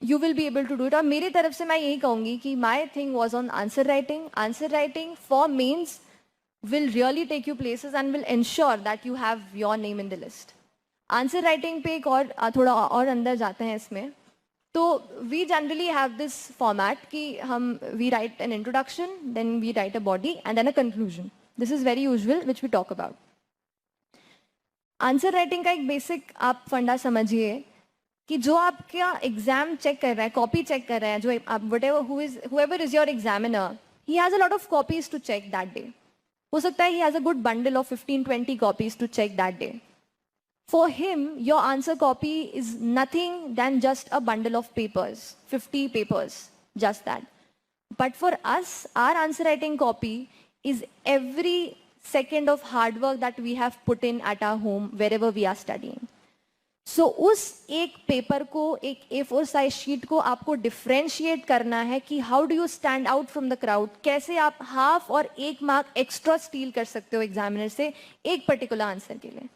Speaker 1: you will be able to do it. और मेरी तरफ से मैं यही कहूँगी कि my thing was on answer writing. Answer writing for mains will really take you places and will ensure that you have your name in the list. Answer writing पे एक और थोड़ा और अंदर जाते हैं इसमें. तो we generally have this format कि हम we write an introduction, then we write a body and then a conclusion. This is very usual which we talk about. Answer writing का एक basic आप फंडा समझिए कि जो आपका एग्जाम चेक कर रहा है, कॉपी चेक कर रहा है, जो आप whoever is your examiner, he has a lot of copies to check that day. हो सकता है he has a good bundle of 15-20 copies to check that day. For him, your answer copy is nothing than just a bundle of papers, 50 papers, just that. But for us, our answer writing copy is every second of hard work that we have put in at our home, wherever we are studying. सो उस एक paper को, एक A4 size sheet को आपको differentiate करना है कि how do you stand out from the crowd. कैसे आप 1/2 और 1 मार्क एक्स्ट्रा स्टील कर सकते हो एग्जामिनर से एक पर्टिकुलर आंसर के लिए.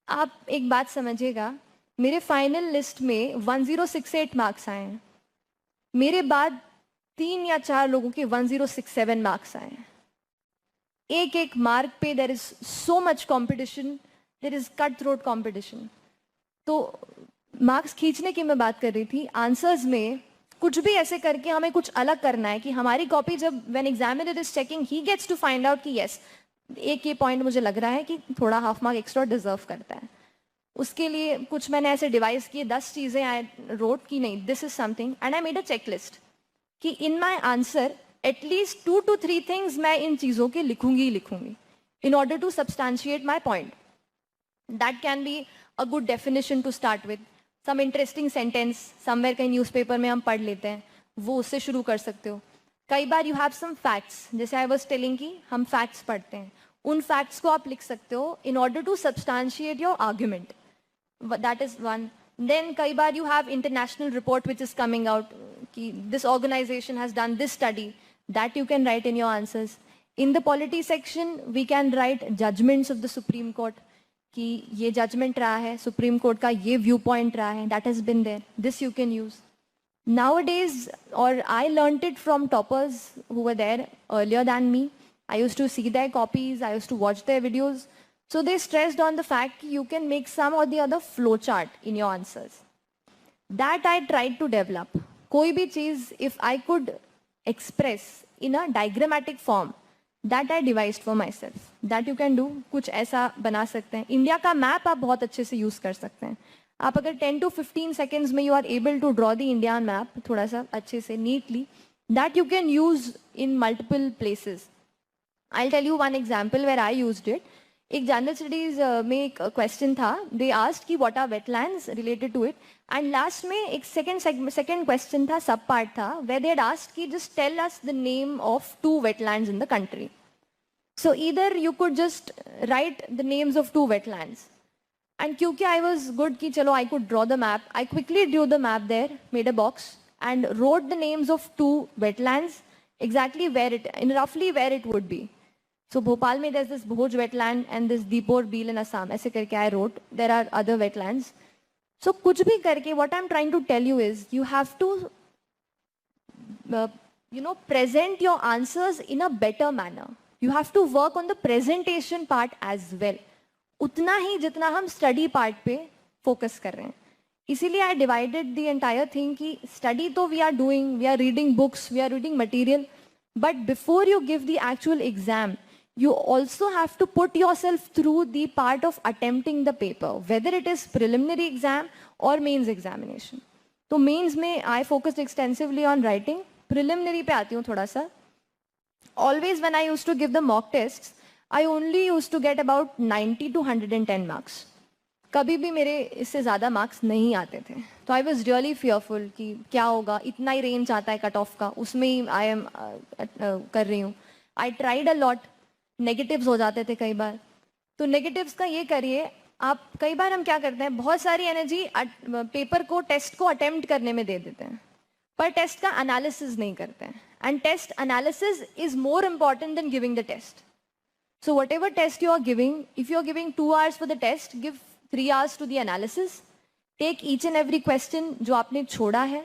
Speaker 1: आप एक बात समझिएगा, मेरे फाइनल लिस्ट में 1068 मार्क्स आए हैं. मेरे बाद 3 या 4 लोगों के 1067 मार्क्स आए हैं. एक मार्क पे there is so much competition, there is cut throat competition. तो मार्क्स खींचने की मैं बात कर रही थी. आंसर्स में कुछ भी ऐसे करके हमें कुछ अलग करना है कि हमारी कॉपी जब when examiner is checking, he gets to find out कि यस, एक ये पॉइंट मुझे लग रहा है कि थोड़ा 1/2 मार्क एक्स्ट्रा डिजर्व करता है. उसके लिए कुछ मैंने ऐसे डिवाइस किए, 10 चीज़ें आई रोट कि नहीं, this is something, and I made a checklist कि in my answer at least 2 to 3 things मैं इन चीज़ों के लिखूंगी in order to substantiate my point. That can be a good definition to start with, some interesting sentence somewhere कहीं newspaper में हम पढ़ लेते हैं, वो उससे शुरू कर सकते हो. कई बार you have some facts, जैसे I was telling कि हम facts पढ़ते हैं, उन facts को आप लिख सकते हो in order to substantiate your argument. That is one. Then कई बार you have international report which is coming out कि this organization has done this study, that you can write in your answers. In the polity section we can write judgments of the Supreme Court कि ये judgement रहा है, supreme court का ये view point रहा है, that has been there, this you can use. Nowadays, or I learnt it from toppers who were there earlier than me. I used to see their copies, I used to watch their videos. So they stressed on the fact you can make some or the other flowchart in your answers. That I tried to develop. कोई भी चीज़ if I could express in a diagrammatic form, that I devised for myself. That you can do. कुछ ऐसा बना सकते हैं. India का map आप बहुत अच्छे से यूज़ कर सकते हैं. आप अगर 10 to 15 seconds में you are able to draw the Indian map थोड़ा सा अच्छे से neatly, that you can use in multiple places. I'll tell you one example where I used it. एक जनरल स्टडीज में एक क्वेश्चन था, दे आस्क्ड कि what are wetlands related to it, and last में एक सेकंड क्वेश्चन था, sub part था, where they had asked कि just tell us the name of 2 wetlands in the country. So either you could just write the names of 2 wetlands. And क्योंकि I was good कि चलो I could draw the map, I quickly drew the map there, made a box and wrote the names of 2 wetlands, exactly where it, in roughly where it would be. So Bhopal में there's this Bhoj wetland and this Deepor Beel in Assam. ऐसे करके I wrote. There are other wetlands. So कुछ भी करके, what I'm trying to tell you is you have to, present your answers in a better manner. You have to work on the presentation part as well. उतना ही जितना हम study part पे focus कर रहे हैं. इसीलिए I divided the entire thing कि study तो we are doing, we are reading books, we are reading material, but before you give the actual exam you also have to put yourself through the part of attempting the paper, whether it is preliminary exam or mains examination. तो mains में I focused extensively on writing. Preliminary पे आती हूँ थोड़ा सा. Always when I used to give the mock tests, I only used to get about 90 to 110 marks. कभी भी मेरे इससे ज़्यादा मार्क्स नहीं आते थे. तो आई वॉज रियली फियरफुल कि क्या होगा, इतना ही रेंज आता है कट ऑफ का, उसमें ही आई एम कर रही हूँ. I tried a lot. Negatives हो जाते थे कई बार. तो नेगेटिव्स का ये करिए आप, कई बार हम क्या करते हैं, बहुत सारी एनर्जी पेपर को, टेस्ट को अटेम्प्ट करने में दे देते हैं, पर टेस्ट का एनालिसिस नहीं करते हैं. And test analysis is more important than giving the test. So whatever test you are giving, if you are giving 2 hours for the test, give 3 hours to the analysis. Take each and every question जो आपने छोड़ा है,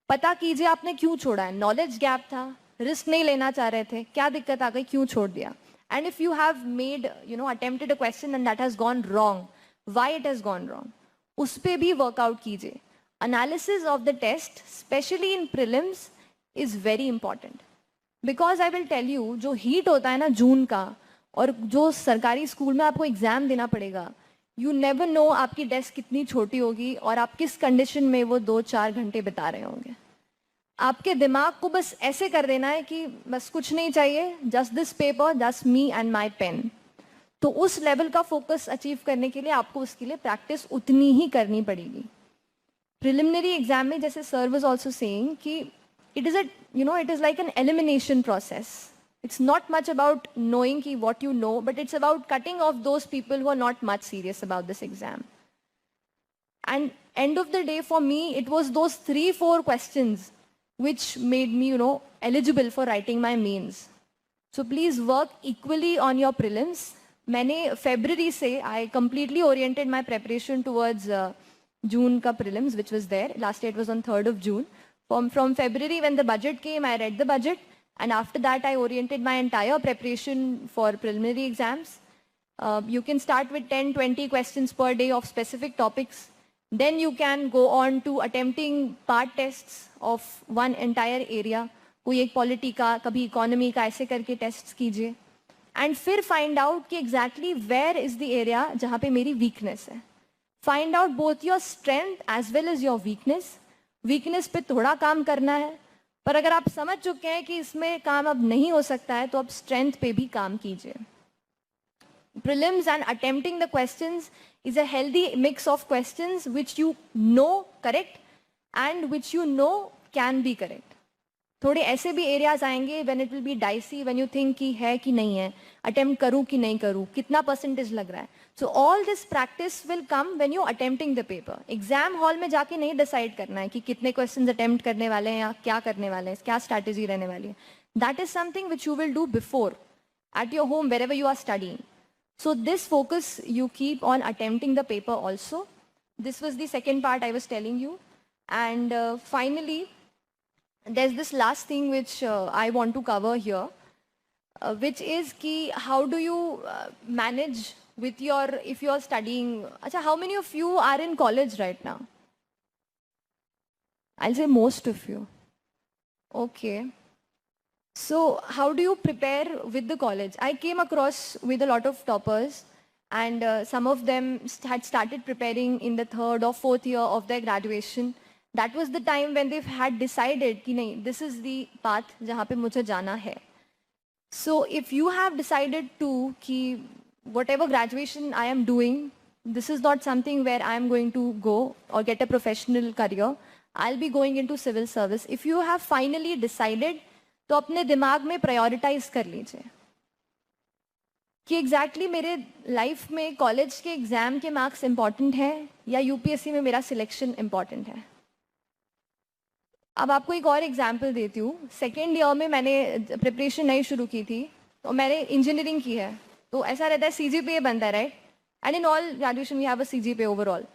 Speaker 1: पता कीजिए आपने क्यों छोड़ा है. नॉलेज गैप था, रिस्क नहीं लेना चाह रहे थे, क्या दिक्कत आ गई, क्यों छोड़ दिया. And if you have made attempted a question and that has gone wrong, why it has gone wrong, उस पर भी वर्कआउट कीजिए. Analysis of the test specially in prelims is very important, because I will tell you, जो heat होता है ना जून का, और जो सरकारी स्कूल में आपको एग्ज़ाम देना पड़ेगा, यू नेवर नो आपकी डेस्क कितनी छोटी होगी और आप किस कंडीशन में वो 2-4 घंटे बिता रहे होंगे. आपके दिमाग को बस ऐसे कर देना है कि बस कुछ नहीं चाहिए, just this paper, just me and my pen. तो उस लेवल का फोकस अचीव करने के लिए आपको उसके लिए प्रैक्टिस उतनी ही करनी पड़ेगी. प्रिलिमिनरी एग्जाम में, जैसे सर वाज आल्सो सेइंग, कि it is like an elimination process. It's not much about knowing what you know, but it's about cutting off those people who are not much serious about this exam. And end of the day, for me, it was those 3-4 questions which made me, eligible for writing my mains. So please work equally on your prelims. मैंने February से I completely oriented my preparation towards June का prelims, which was there. Last year it was on 3rd of June. From February, when the budget came, I read the budget. And after that, I oriented my entire preparation for preliminary exams. You can start with 10-20 questions per day of specific topics. Then you can go on to attempting part tests of one entire area. कोई एक polity का, कभी economy का, ऐसे करके tests कीजिए. And फिर find out कि exactly where is the area जहाँ पे मेरी वीकनेस है. Find out both your strength as well as your weakness. Weakness पे थोड़ा काम करना है, पर अगर आप समझ चुके हैं कि इसमें काम अब नहीं हो सकता है, तो अब स्ट्रेंथ पे भी काम कीजिए. Prelims and attempting the questions is a healthy mix of questions which you know correct and which you know can be correct. थोड़े ऐसे भी एरियाज आएंगे when it will be dicey, when you think कि है कि नहीं है, attempt करूँ कि नहीं करूँ, कितना परसेंटेज लग रहा है. So all this practice will come when you attempting the paper. Exam hall में जाके नहीं डिसाइड करना है कि कितने क्वेश्चंस अटेम्प्ट करने वाले हैं या क्या करने वाले हैं, क्या स्ट्रैटेजी रहने वाली है. That is something which you will do before at your home, wherever you are studying. So this focus you keep on attempting the paper also. This was the second part I was telling you. And finally, there's this last thing which I want to cover here, which is ki how do you manage with your, if you are studying. Achha, how many of you are in college right now? I'll say most of you. Okay. So how do you prepare with the college? I came across with a lot of toppers, and some of them had started preparing in the 3rd or 4th year of their graduation. That was the time when they had decided कि नहीं, this is the path जहाँ पे मुझे जाना है. So if you have decided to कि whatever graduation I am doing, this is not something where I am going to go or get a professional career. I'll be going into civil service. If you have finally decided, तो अपने दिमाग में prioritise कर लीजिए. कि exactly मेरे life में college के एग्ज़ाम के मार्क्स इम्पॉर्टेंट हैं या यूपीएससी में मेरा सिलेक्शन इम्पॉर्टेंट है। अब आपको एक और एग्जांपल देती हूँ। सेकेंड ईयर में मैंने प्रिपरेशन नहीं शुरू की थी, तो मैंने इंजीनियरिंग की है, तो ऐसा रहता है सीजीपीए बनता है, right? And in all graduation we have a CGPA overall.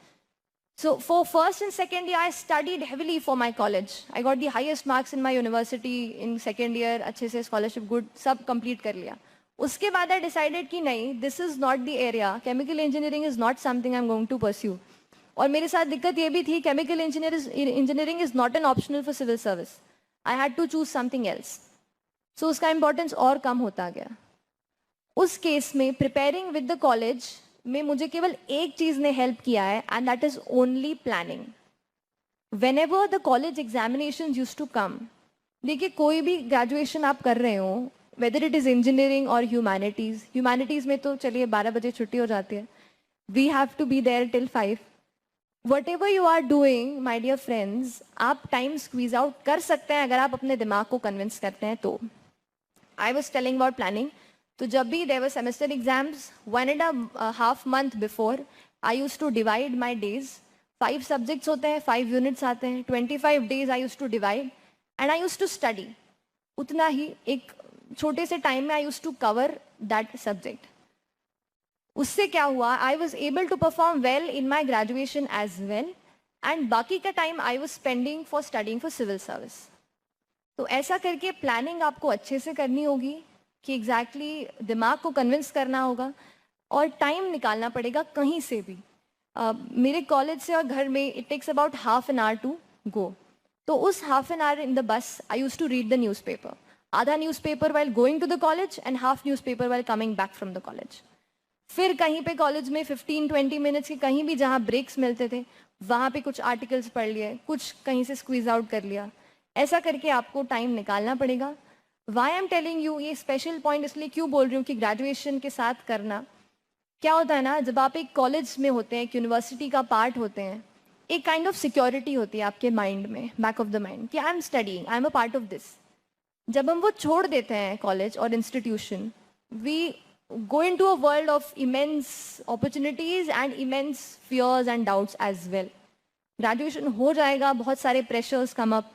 Speaker 1: So for first and second year, I studied heavily for my college. I got the highest marks in my university in second year. अच्छे से scholarship good सब complete कर लिया. उसके बाद I decided कि नहीं, this is not the area. Chemical engineering is not something I'm going to pursue. और मेरे साथ दिक्कत ये भी थी, chemical engineering is not an optional for civil service. I had to choose something else. So उसका importance और कम होता गया. उस केस में preparing with the college में मुझे केवल एक चीज ने हेल्प किया है, and that is only planning. Whenever the college examinations used to come, देखिए कोई भी ग्रेजुएशन आप कर रहे हो, वेदर इट इज इंजीनियरिंग और ह्यूमैनिटीज में तो चलिए 12 बजे छुट्टी हो जाती है, we have to be there till 5. Whatever you are doing my dear friends, आप टाइम स्क्वीज आउट कर सकते हैं अगर आप अपने दिमाग को कन्विंस करते हैं तो. I was telling about planning. तो जब भी there were semester exams, 1.5 month before I use to divide my days. 5 subjects होते हैं, 5 यूनिट्स आते हैं, 25 days I use to divide and I use to study. उतना ही एक छोटे से टाइम में I use to cover that subject. उससे क्या हुआ, I was able to perform well in my graduation as well, and बाकी का time I was spending for studying for civil service. तो ऐसा करके प्लानिंग आपको अच्छे से करनी होगी कि एग्जैक्टली दिमाग को कन्विंस करना होगा और टाइम निकालना पड़ेगा कहीं से भी. मेरे कॉलेज से और घर में it takes about ½ an hour to go. तो उस ½ an hour in the bus I use to read the newspaper. आधा newspaper while going to the college and half newspaper while coming back from the college. फिर कहीं पे college में 15-20 minutes के कहीं भी जहाँ ब्रेक्स मिलते थे वहाँ पे कुछ आर्टिकल्स पढ़ लिए, कुछ कहीं से स्क्वीज आउट कर लिया. ऐसा करके आपको टाइम निकालना पड़ेगा. Why I am telling you, ये स्पेशल पॉइंट इसलिए क्यों बोल रही हूँ कि ग्रेजुएशन के साथ करना. क्या होता है ना, जब आप एक कॉलेज में होते हैं, एक यूनिवर्सिटी का पार्ट होते हैं, एक काइंड ऑफ सिक्योरिटी होती है आपके माइंड में, बैक ऑफ द माइंड, कि I am studying, I am a part of this. जब हम वो छोड़ देते हैं कॉलेज और institution, we go into a world of immense opportunities and immense fears and doubts as well. Graduation हो जाएगा, बहुत सारे pressures come up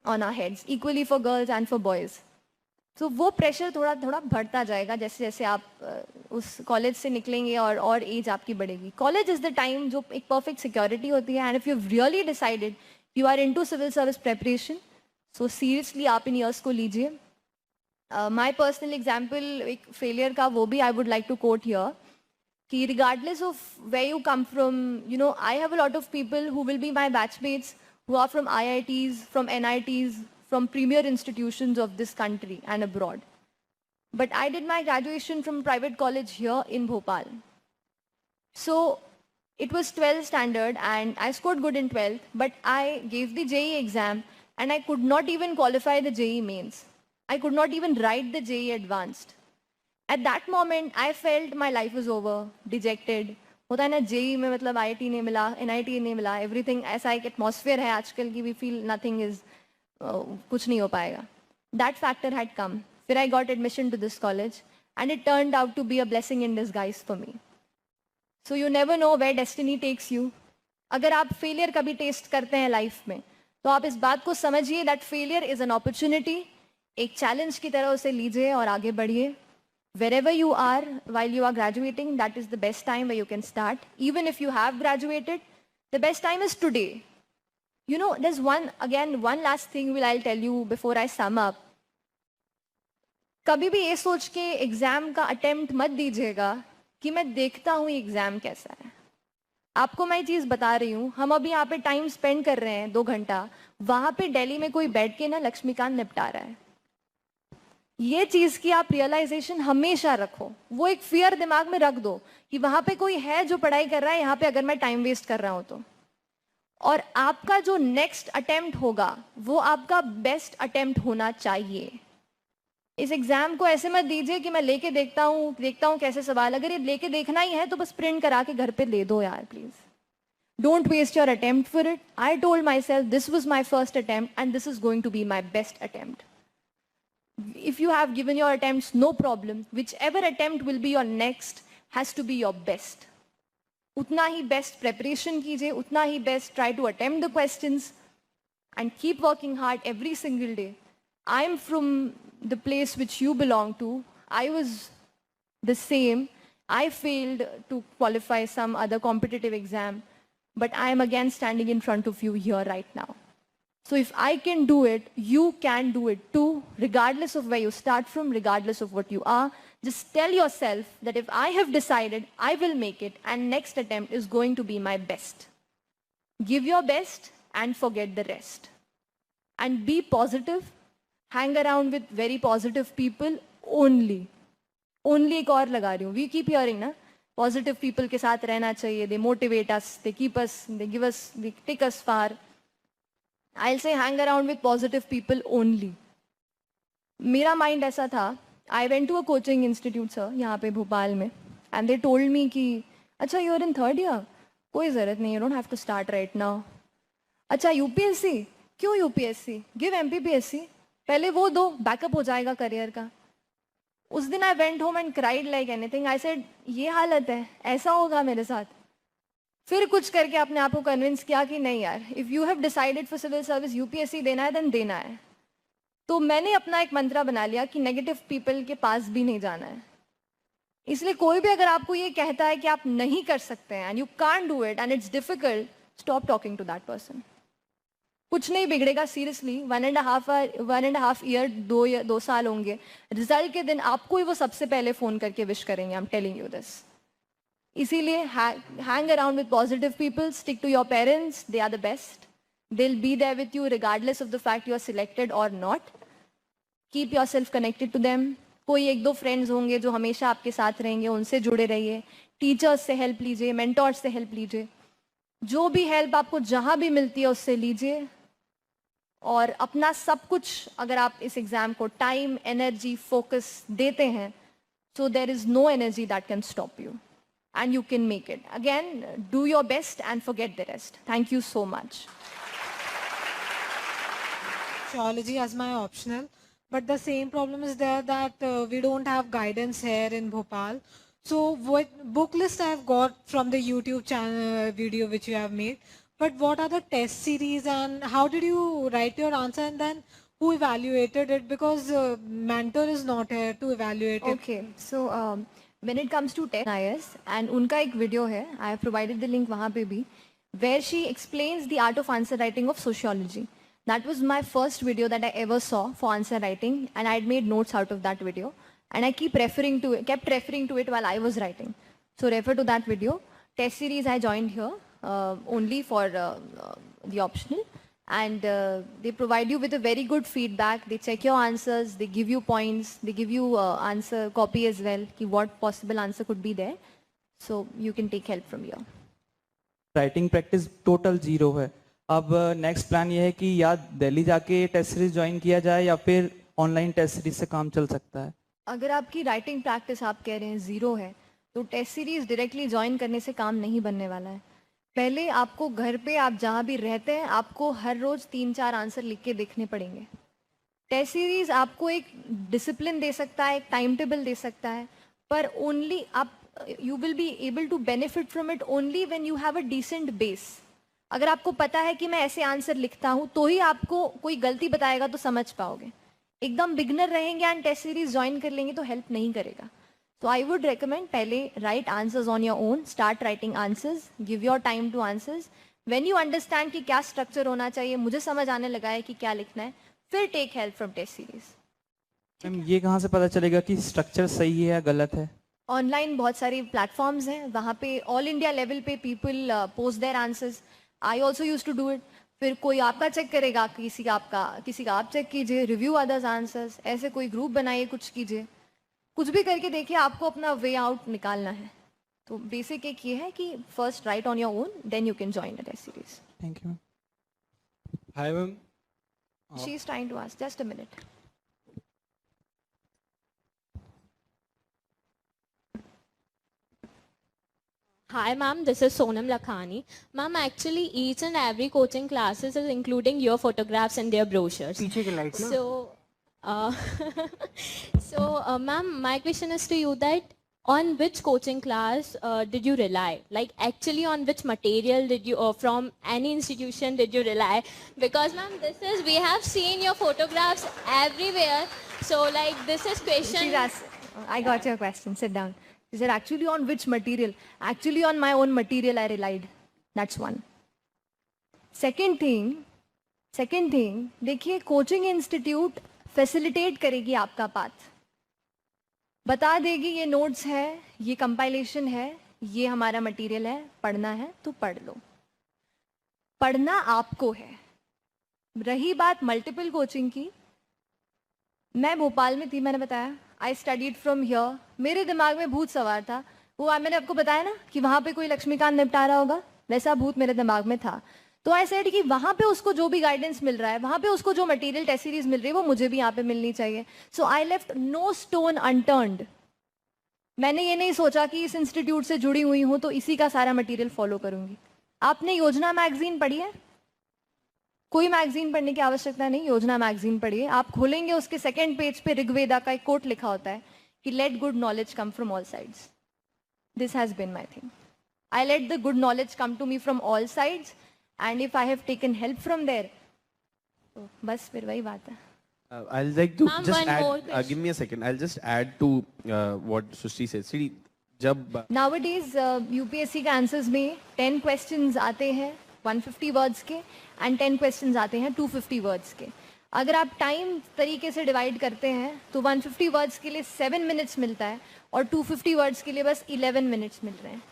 Speaker 1: on our heads, equally for girls and for boys. So वो pressure थोड़ा थोड़ा बढ़ता जाएगा जैसे जैसे आप उस कॉलेज से निकलेंगे और एज आपकी बढ़ेगी. कॉलेज इज द टाइम जो एक परफेक्ट सिक्योरिटी होती है. And if you really decided you are into civil service preparation, so seriously आप इन ईयर्स को लीजिए. माई पर्सनल एग्जाम्पल एक फेलियर का, वो भी I would like to quote here, कि regardless of way you come from, you know, I have a lot of people who will be my batchmates who are from IITs, from NITs, from premier institutions of this country and abroad. But I did my graduation from private college here in Bhopal. So it was 12th standard and I scored good in 12th, but I gave the JEE exam and I could not even qualify the JEE mains. I could not even write the JEE advanced. At that moment, I felt my life was over, dejected. होता है ना, JEE में मतलब IIT नहीं मिला, NIT नहीं मिला, everything ऐसा एक एटमॉस्फेयर है आजकल की, वी फील नथिंग इज, कुछ नहीं हो पाएगा. That factor had come. फिर I got admission to this college and it turned out to be a blessing in disguise for me. So you never know where destiny takes you. अगर आप failure कभी test करते हैं life में, तो आप इस बात को समझिए that failure is an opportunity. एक चैलेंज की तरह उसे लीजिए और आगे बढ़िए. Wherever you are while you are graduating, that is the best time where you can start. Even if you have graduated, the best time is today. You know, there's one last thing I'll tell you before I sum up. कभी भी ये सोच के exam का attempt मत दीजिएगा कि मैं देखता हूँ एग्जाम कैसा है. आपको मैं चीज़ बता रही हूँ, हम अभी यहाँ पे टाइम स्पेंड कर रहे हैं 2 घंटा, वहाँ पे दिल्ली में कोई बैठ के ना लक्ष्मीकांत निपटा रहा है. ये चीज की आप रियलाइजेशन हमेशा रखो. वो एक फियर दिमाग में रख दो कि वहां पे कोई है जो पढ़ाई कर रहा है, यहाँ पे अगर मैं टाइम वेस्ट कर रहा हूं तो. और आपका जो नेक्स्ट अटेम्प्ट होगा वो आपका बेस्ट अटेम्प्ट होना चाहिए. इस एग्जाम को ऐसे मत दीजिए कि मैं लेके देखता हूँ कैसे सवाल. अगर ये लेके देखना ही है तो बस प्रिंट करा के घर पे ले दो यार, please. Don't waste your attempt for it. I told myself this was my first attempt and this is going to be my best attempt. If you have given your attempts, no problem. Whichever attempt will be your next has to be your best. Utna hi best preparation कीजिए, utna hi best try to attempt the questions and keep working hard every single day. I'm from the place which you belong to. I was the same. I failed to qualify some other competitive exam, but I am again standing in front of you here right now. So if I can do it, you can do it too, regardless of where you start from, regardless of what you are. Just tell yourself that if I have decided, I will make it, and next attempt is going to be my best. Give your best and forget the rest. And be positive. Hang around with very positive people only. Only एक और लगा रही हूँ. We keep hearing ना, positive people के साथ रहना चाहिए. They motivate us, they keep us, they give us, they take us far. I'll say hang around with positive people only. मेरा mind ऐसा था. I went to a coaching institute sir, यहाँ पे भोपाल में, and they told me कि अच्छा you're in third year, कोई ज़रूरत नहीं, you don't have to start right now. अच्छा UPSC, क्यों UPSC? Give MPPSC, पहले वो दो, बैकअप हो जाएगा करियर का. उस दिन I went home and cried like anything. I said ये हालत है, ऐसा होगा मेरे साथ. फिर कुछ करके अपने आप को कन्विंस किया कि नहीं यार, if you have decided for civil service UPSC देना है देन देना है. तो मैंने अपना एक मंत्रा बना लिया कि नेगेटिव पीपल के पास भी नहीं जाना है. इसलिए कोई भी अगर आपको ये कहता है कि आप नहीं कर सकते हैं and you can't do it and it's difficult, stop talking to that person. कुछ नहीं बिगड़ेगा सीरियसली. 1.5 ईयर 2 साल होंगे, रिजल्ट के दिन आपको ही वो सबसे पहले फ़ोन करके विश करेंगे. आई एम टेलिंग यू दिस. इसीलिए hang around with positive people, stick to your parents, they are the best. They'll be there with you regardless of the fact you are selected or not. Keep yourself connected to them. कोई 1-2 friends होंगे जो हमेशा आपके साथ रहेंगे, उनसे जुड़े रहिए. टीचर्स से हेल्प लीजिए, मेंटोर्स से हेल्प लीजिए. जो भी हेल्प आपको जहाँ भी मिलती है उससे लीजिए. और अपना सब कुछ अगर आप इस एग्ज़ाम को टाइम, एनर्जी, फोकस देते हैं, so there is no energy that can stop you. And you can make it. Again, do your best and forget the rest. Thank you so much.
Speaker 2: Sociology as my optional, but the same problem is there that we don't have guidance here in Bhopal. So what book list I've got from the YouTube channel video which you have made, but what are the test series and how did you write your answer and then who evaluated it, because mentor is not here to evaluate it.
Speaker 1: Okay, so when it comes to test IS and उनका एक video है, I have provided the link वहाँ पे भी, where she explains the art of answer writing of sociology. That was my first video that I ever saw for answer writing, and I had made notes out of that video, and I kept referring to it while I was writing. So refer to that video. Test series I joined here only for the optional, and they provide you with a very good feedback. They check your answers, they give you points, they give you answer copy as well, ki what possible answer could be there, so you can take help from here.
Speaker 3: Writing practice total 0 है. अब next plan ये है कि या दिल्ली जाके test series join किया जाए या फिर ऑनलाइन टेस्ट सीरीज से काम चल सकता है.
Speaker 1: अगर आपकी राइटिंग प्रैक्टिस आप कह रहे हैं 0 है, तो टेस्ट सीरीज डायरेक्टली ज्वाइन करने से काम नहीं बनने वाला है. पहले आपको घर पे आप जहाँ भी रहते हैं, आपको हर रोज़ 3-4 आंसर लिख के देखने पड़ेंगे. टेस्ट सीरीज़ आपको एक डिसिप्लिन दे सकता है, एक टाइम टेबल दे सकता है, पर ओनली आप you will be able to benefit from it only when you have a decent base. अगर आपको पता है कि मैं ऐसे आंसर लिखता हूँ, तो ही आपको कोई गलती बताएगा तो समझ पाओगे. एकदम बिगनर रहेंगे एंड टेस्ट सीरीज ज्वाइन कर लेंगे तो हेल्प नहीं करेगा. So I would recommend पहले write answers on your own, start writing answers, give your time to answers. When you understand कि क्या structure होना चाहिए, मुझे समझ आने लगा है कि क्या लिखना है, फिर take help from test series.
Speaker 3: Ma'am ये कहाँ से पता चलेगा कि स्ट्रक्चर सही है या गलत है?
Speaker 1: ऑनलाइन बहुत सारे प्लेटफॉर्म्स हैं, वहाँ पे ऑल इंडिया लेवल पे people post their answers. I also use to do it. फिर कोई आपका चेक करेगा, किसी का आप चेक कीजिए, रिव्यू अदर्स आंसर्स, ऐसे कोई ग्रुप बनाइए, कुछ कीजिए, कुछ भी करके देखिए, आपको अपना वे आउट निकालना है. तो बेसिक एक ये है कि first write on your own, then you can join the test series.
Speaker 3: Thank you.
Speaker 4: Hi ma'am.
Speaker 1: She is trying to ask, just a minute.
Speaker 5: Hi ma'am, this is Sonam Lakhani. Ma'am, actually each and every coaching classes is including your photographs and their brochures.
Speaker 4: पीछे के light ना.
Speaker 5: So Uh, ma'am, my question is to you that on which coaching class did you rely? Like, actually, on which material did you, or from any institution did you rely? Because, ma'am, we have seen your photographs everywhere. So, like, this is question.
Speaker 1: She's asked, I got your question. Sit down. She said, actually, on which material? Actually, on my own material, I relied. That's one. Second thing, देखिए, coaching institute facilitate करेगी आपका path, बता देगी ये notes है, ये compilation है, ये हमारा मटेरियल है, पढ़ना है तो पढ़ लो. पढ़ना आपको है. रही बात मल्टीपल कोचिंग की, मैं भोपाल में थी, मैंने बताया, आई स्टडीड फ्रॉम हियर. मेरे दिमाग में भूत सवार था, वो मैंने आपको बताया ना कि वहाँ पे कोई लक्ष्मीकांत निपटा रहा होगा, वैसा भूत मेरे दिमाग में था. तो आई सेड कि वहाँ पे उसको जो भी गाइडेंस मिल रहा है, वहाँ पे उसको जो मटेरियल टेस्ट सीरीज मिल रही है, वो मुझे भी यहाँ पे मिलनी चाहिए. So I left no stone unturned. मैंने ये नहीं सोचा कि इस इंस्टीट्यूट से जुड़ी हुई हूँ तो इसी का सारा मटेरियल फॉलो करूँगी. आपने योजना मैगजीन पढ़ी है? कोई मैगजीन पढ़ने की आवश्यकता नहीं, योजना मैगजीन पढ़िए. आप खोलेंगे, उसके सेकेंड पेज पे ऋग्वेदा का एक कोट लिखा होता है कि let good knowledge come from all sides. This has been my thing. I let the good knowledge come to me from all sides. And if I have taken help from there, तो बस फिर वही बात है.
Speaker 6: I'll like to
Speaker 5: Ma'am,
Speaker 6: just
Speaker 5: one more
Speaker 6: add.
Speaker 5: question.
Speaker 6: Give me a second. I'll just add to what Srishti said. See, जब
Speaker 1: Nowadays UPSC के answers में 10 questions आते हैं 150 वर्ड्स के एंड 10 क्वेश्चंस आते हैं 250 वर्ड्स के. अगर आप टाइम तरीके से डिवाइड करते हैं तो 150 वर्ड्स के लिए 7 मिनट्स मिलता है और 250 वर्ड्स के लिए बस 11 मिनट्स मिल रहे हैं.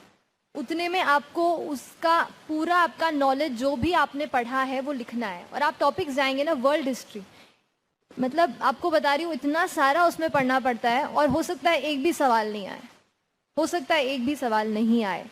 Speaker 1: उतने में आपको उसका पूरा आपका नॉलेज जो भी आपने पढ़ा है वो लिखना है. और आप टॉपिक जाएंगे ना, वर्ल्ड हिस्ट्री, मतलब आपको बता रही हूँ इतना सारा उसमें पढ़ना पड़ता है और हो सकता है एक भी सवाल नहीं आए, हो सकता है एक भी सवाल नहीं आए.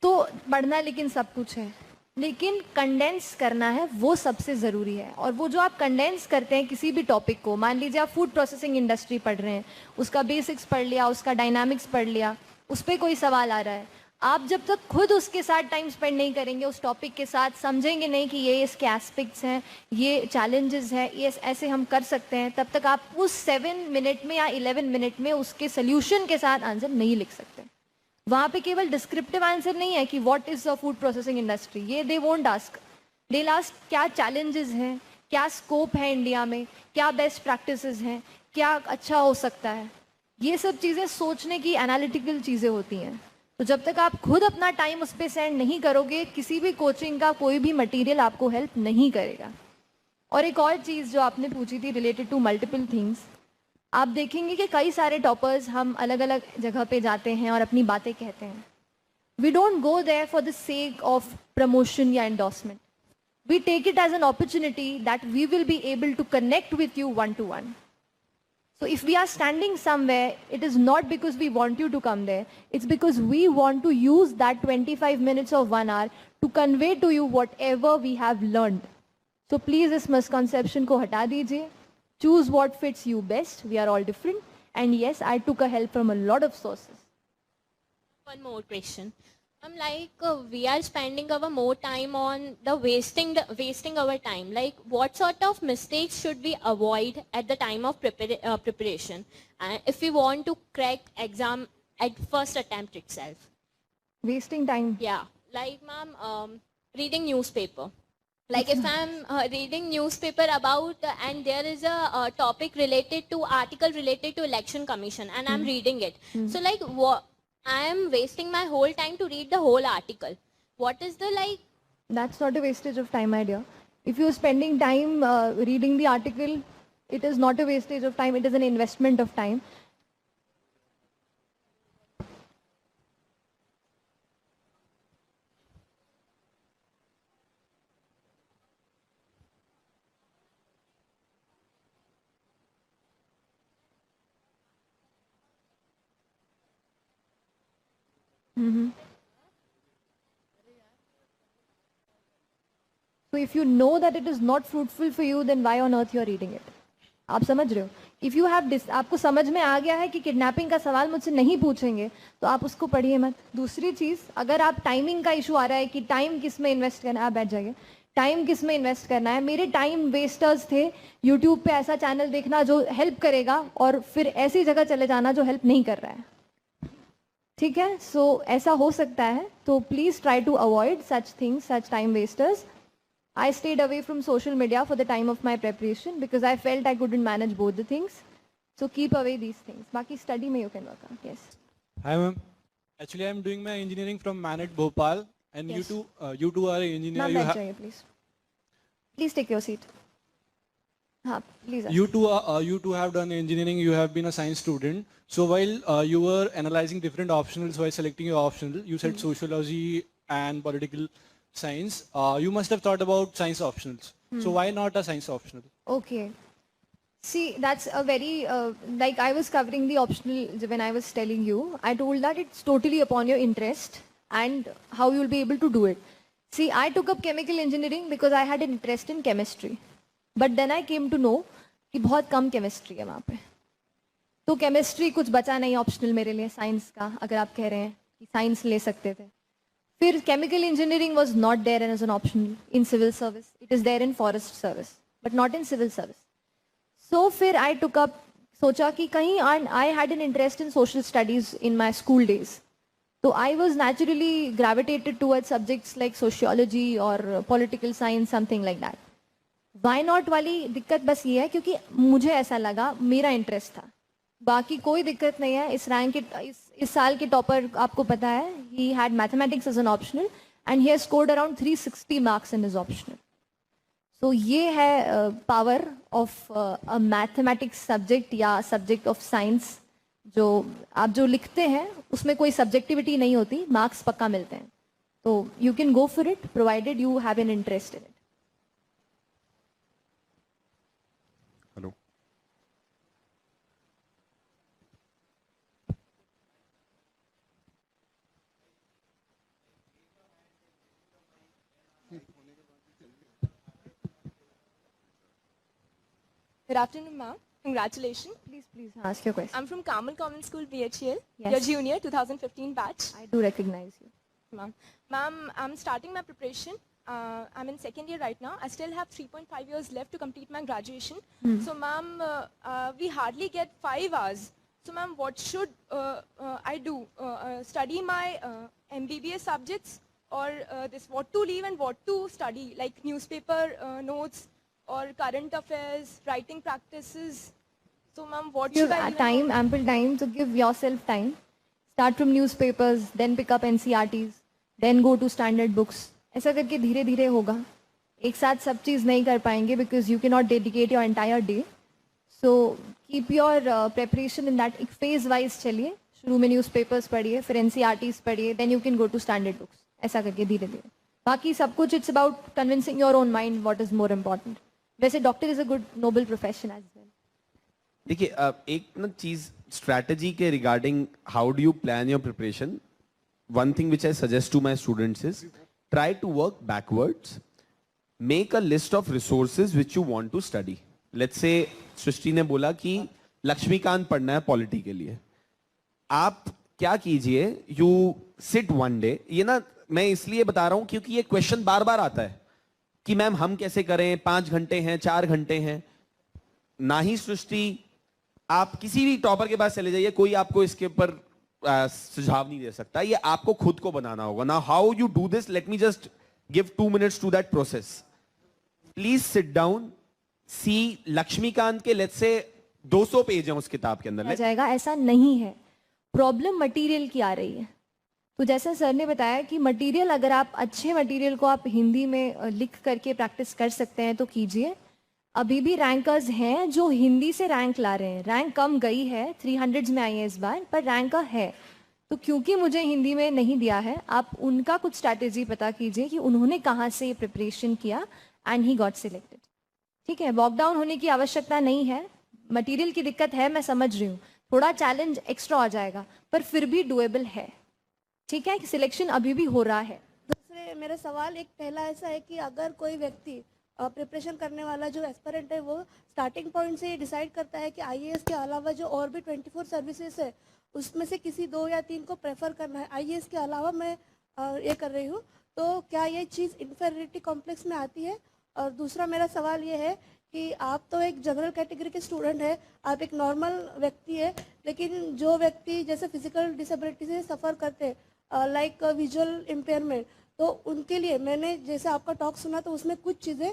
Speaker 1: तो पढ़ना लेकिन सब कुछ है, लेकिन कंडेंस करना है वो सबसे ज़रूरी है. और वो जो आप कंडेंस करते हैं किसी भी टॉपिक को, मान लीजिए आप फूड प्रोसेसिंग इंडस्ट्री पढ़ रहे हैं, उसका बेसिक्स पढ़ लिया, उसका डायनामिक्स पढ़ लिया, उस पर कोई सवाल आ रहा है, आप जब तक खुद उसके साथ टाइम स्पेंड नहीं करेंगे, उस टॉपिक के साथ समझेंगे नहीं कि ये इसके एस्पेक्ट्स हैं, ये चैलेंजेस हैं, ये ऐसे हम कर सकते हैं, तब तक आप उस 7 मिनट में या 11 मिनट में उसके सोल्यूशन के साथ आंसर नहीं लिख सकते. वहाँ पे केवल डिस्क्रिप्टिव आंसर नहीं है कि what is the food processing industry, ये they won't ask. They ask क्या चैलेंजेस हैं, क्या स्कोप है इंडिया में, क्या बेस्ट प्रैक्टिसेस हैं, क्या अच्छा हो सकता है. ये सब चीज़ें सोचने की एनालिटिकल चीज़ें होती हैं. तो जब तक आप खुद अपना टाइम उस पर सेंड नहीं करोगे, किसी भी कोचिंग का कोई भी मटेरियल आपको हेल्प नहीं करेगा. और एक और चीज़ जो आपने पूछी थी रिलेटेड टू मल्टीपल थिंग्स, आप देखेंगे कि कई सारे टॉपर्स हम अलग अलग जगह पे जाते हैं और अपनी बातें कहते हैं. We don't go there for the sake of promotion या endorsement. We take it as an opportunity that we will be able to connect with you 1-to-1. So if we are standing somewhere, it is not because we want you to come there. It's because we want to use that 25 minutes of 1 hour to convey to you whatever we have learned. So please इस misconception को हटा दीजिए. Choose what fits you best. We are all different. And yes, I took a help from a lot of sources.
Speaker 5: One more question. I'm like we are spending our more time on the wasting our time. Like, what sort of mistakes should we avoid at the time of preparation, if we want to crack exam at first attempt itself?
Speaker 1: Wasting time.
Speaker 5: Yeah, like ma'am, reading newspaper. Like if I'm reading newspaper about and there is a topic related to article related to election commission and I'm reading it. So like what? I am wasting my whole time to read the whole article. What is the like?
Speaker 1: That's not a wastage of time, my dear. If you're spending time reading the article, it is not a wastage of time. It is an investment of time. So if you know that it is not fruitful for you, then why on earth you are reading it? आप समझ रहे हो? If you have आपको समझ में आ गया है कि किडनैपिंग का सवाल मुझसे नहीं पूछेंगे, तो आप उसको पढ़िए मत. दूसरी चीज़, अगर आप टाइमिंग का इशू आ रहा है कि टाइम किस में इन्वेस्ट करना है, आप बैठ जाइए. टाइम किस में इन्वेस्ट करना है। मेरे टाइम वेस्टर्स थे यूट्यूब पे ऐसा चैनल देखना जो हेल्प करेगा और फिर ऐसी जगह चले जाना जो हेल्प नहीं कर रहा है, ठीक है। सो ऐसा हो सकता है, तो please try to avoid such things, such time wasters. I stayed away from social media for the time of my preparation because I felt I couldn't manage both the things. So keep away these things. Baki study mein you can work on. Yes.
Speaker 4: Hi ma'am. Actually, I'm doing my engineering from Manet Bhopal, and
Speaker 1: Yes.
Speaker 4: you two are an engineer.
Speaker 1: Ma'am,
Speaker 4: You,
Speaker 1: बैठ जाइए please. Please take your seat. हाँ, please.
Speaker 4: you two have done engineering. You have been a science student. So while you were analyzing different optionals while selecting your optional, you said sociology and political science. You must have thought about science optionals. So why not a science optional?
Speaker 1: Okay. See, that's a very, like I was covering the optional when I was telling you. I told that it's totally upon your interest and how you'll be able to do it. See, I took up chemical engineering because I had an interest in chemistry. But then I came to know कि बहुत कम chemistry है वहाँ पे। तो chemistry कुछ बचा नहीं optional मेरे लिए science का, अगर आप कह रहे हैं कि science ले सकते थे। फिर chemical engineering was not there as an optional in civil service. It is there in forest service, but not in civil service. So फिर I took up, सोचा कि कहीं I had an interest in social studies in my school days. So I was naturally gravitated towards subjects like sociology or political science, something like that. Why not वाली दिक्कत बस ये है क्योंकि मुझे ऐसा लगा, मेरा इंटरेस्ट था। बाकी कोई दिक्कत नहीं है। इस रैंक के इस साल के टॉपर आपको पता है, he had mathematics as an optional and he has scored around 360 marks in his optional. So ये है power of a mathematics subject या सब्जेक्ट ऑफ साइंस। जो आप जो लिखते हैं उसमें कोई सब्जेक्टिविटी नहीं होती, मार्क्स पक्का मिलते हैं। तो you can go for it provided you have an interest in it.
Speaker 6: Hello,
Speaker 7: Good afternoon, ma'am. Congratulations.
Speaker 1: Please ask your question.
Speaker 7: I'm from Carmel Common School, BHL.
Speaker 1: Yes.
Speaker 7: Your junior, 2015 batch.
Speaker 1: I do recognize you.
Speaker 7: Ma'am, I'm starting my preparation. I'm in second year right now. I still have 3.5 years left to complete my graduation. So, ma'am, we hardly get 5 hours. So, ma'am, what should I do? Study my MBBS subjects or this what to leave and what to study, like newspaper notes or current affairs, writing practices. So, ma'am, what
Speaker 1: You
Speaker 7: should I
Speaker 1: have
Speaker 7: do?
Speaker 1: time, ample time, so give yourself time. Start from newspapers, then pick up NCRTs, then go to standard books. ऐसा करके धीरे धीरे होगा। एक साथ सब चीज़ नहीं कर पाएंगे because you cannot dedicate your entire day. So keep your preparation in that, एक phase wise चलिए। शुरू में newspapers पढ़िए, फिर NCRTs पढ़िए, then you can go to standard books. ऐसा करके धीरे धीरे। बाकी सब कुछ it's about convincing your own mind what is more important. वैसे doctor is a good noble profession as well.
Speaker 6: देखिए एक ना चीज स्ट्रैटेजी के regarding how do you plan your preparation, one thing which I suggest to my students is try to work backwards, make a list of resources which you want to study. Let's say Srishti ने बोला कि लक्ष्मीकांत पढ़ना है polity के लिए, आप क्या कीजिए, यू सिट वन डे। ये ना मैं इसलिए बता रहा हूं क्योंकि ये क्वेश्चन बार बार आता है कि मैम हम कैसे करें, 5 घंटे हैं, 4 घंटे हैं। ना ही सृष्टि, आप किसी भी टॉपर के पास चले जाइए, कोई आपको इसके ऊपर सुझाव नहीं दे सकता, ये आपको खुद को बनाना होगा ना। How you do this, let me just give 2 minutes to that process. Please sit down, see Laxmikanth के लेट्स से 200 पेज हैं उस किताब के अंदर।
Speaker 1: जाएगा, ऐसा नहीं है। प्रॉब्लम मटेरियल की आ रही है। तो जैसा सर ने बताया कि मटेरियल, अगर आप अच्छे मटेरियल को आप हिंदी में लिख करके प्रैक्टिस कर सकते हैं तो कीजिए। अभी भी रैंकर्स हैं जो हिंदी से रैंक ला रहे हैं। रैंक कम गई है, 300s में आई है इस बार, पर रैंक है। तो क्योंकि मुझे हिंदी में नहीं दिया है, आप उनका कुछ स्ट्रैटेजी पता कीजिए कि उन्होंने कहाँ से प्रिपरेशन किया एंड ही गॉट सिलेक्टेड। ठीक है, वॉकडाउन होने की आवश्यकता नहीं है। मटेरियल की दिक्कत है, मैं समझ रही हूँ, थोड़ा चैलेंज एक्स्ट्रा आ जाएगा, पर फिर भी डुएबल है। ठीक है, सिलेक्शन अभी भी हो रहा है।
Speaker 8: दूसरे मेरा सवाल एक पहला ऐसा है कि अगर कोई व्यक्ति प्रिपरेशन करने वाला जो एस्पिरेंट है वो स्टार्टिंग पॉइंट से डिसाइड करता है कि आईएएस के अलावा जो और भी 24 सर्विसेज है उसमें से किसी 2 या 3 को प्रेफर करना है, आईएएस के अलावा मैं ये कर रही हूँ, तो क्या ये चीज़ इन्फेरिटी कॉम्प्लेक्स में आती है? और दूसरा मेरा सवाल ये है कि आप तो एक जनरल कैटेगरी के स्टूडेंट है, आप एक नॉर्मल व्यक्ति है, लेकिन जो व्यक्ति जैसे फिजिकल डिसेबिलिटी से सफ़र करते हैं लाइक विजुअल इम्पेयरमेंट, तो उनके लिए मैंने जैसे आपका टॉक सुना तो उसमें कुछ चीज़ें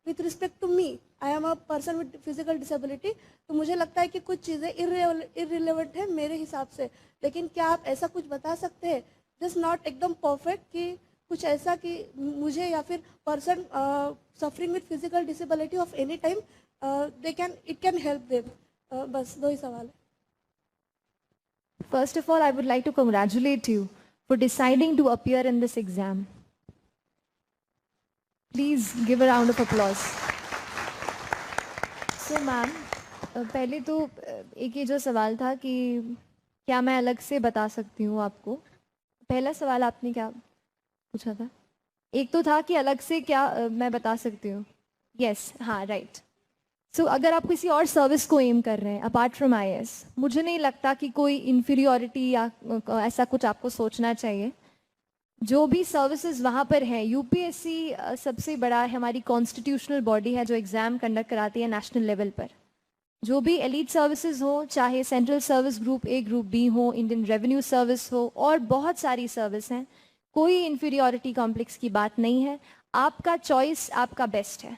Speaker 8: with respect to me, I am a person with physical disability, तो मुझे लगता है कि कुछ चीज़ें इररिलेवेंट है मेरे हिसाब से, लेकिन क्या आप ऐसा कुछ बता सकते हैं जस्ट नॉट एकदम परफेक्ट कि कुछ ऐसा कि मुझे या फिर person suffering with physical disability of any time it can help them? बस 2 ही सवाल है.
Speaker 1: First of all, I would like to congratulate you for deciding to appear in this exam. Please give a round of applause. So, ma'am, पहले तो एक ये जो सवाल था कि क्या मैं अलग से बता सकती हूँ आपको, पहला सवाल आपने क्या पूछा था? एक तो था कि अलग से क्या मैं बता सकती हूँ. यस, हाँ, राइट. सो अगर आप किसी और सर्विस को एम कर रहे हैं अपार्ट फ्रॉम IAS, मुझे नहीं लगता कि कोई इन्फीरियोरिटी या ऐसा कुछ आपको सोचना चाहिए. जो भी सर्विसेज वहाँ पर हैं, UPSC सबसे बड़ा हमारी कॉन्स्टिट्यूशनल बॉडी है जो एग्ज़ाम कंडक्ट कराती है नेशनल लेवल पर. जो भी एलीट सर्विसेज हो, चाहे central service group A group B हो, इंडियन रेवेन्यू सर्विस हो, और बहुत सारी सर्विस हैं, कोई इन्फीरियोरिटी कॉम्प्लेक्स की बात नहीं है. आपका चॉइस आपका बेस्ट है.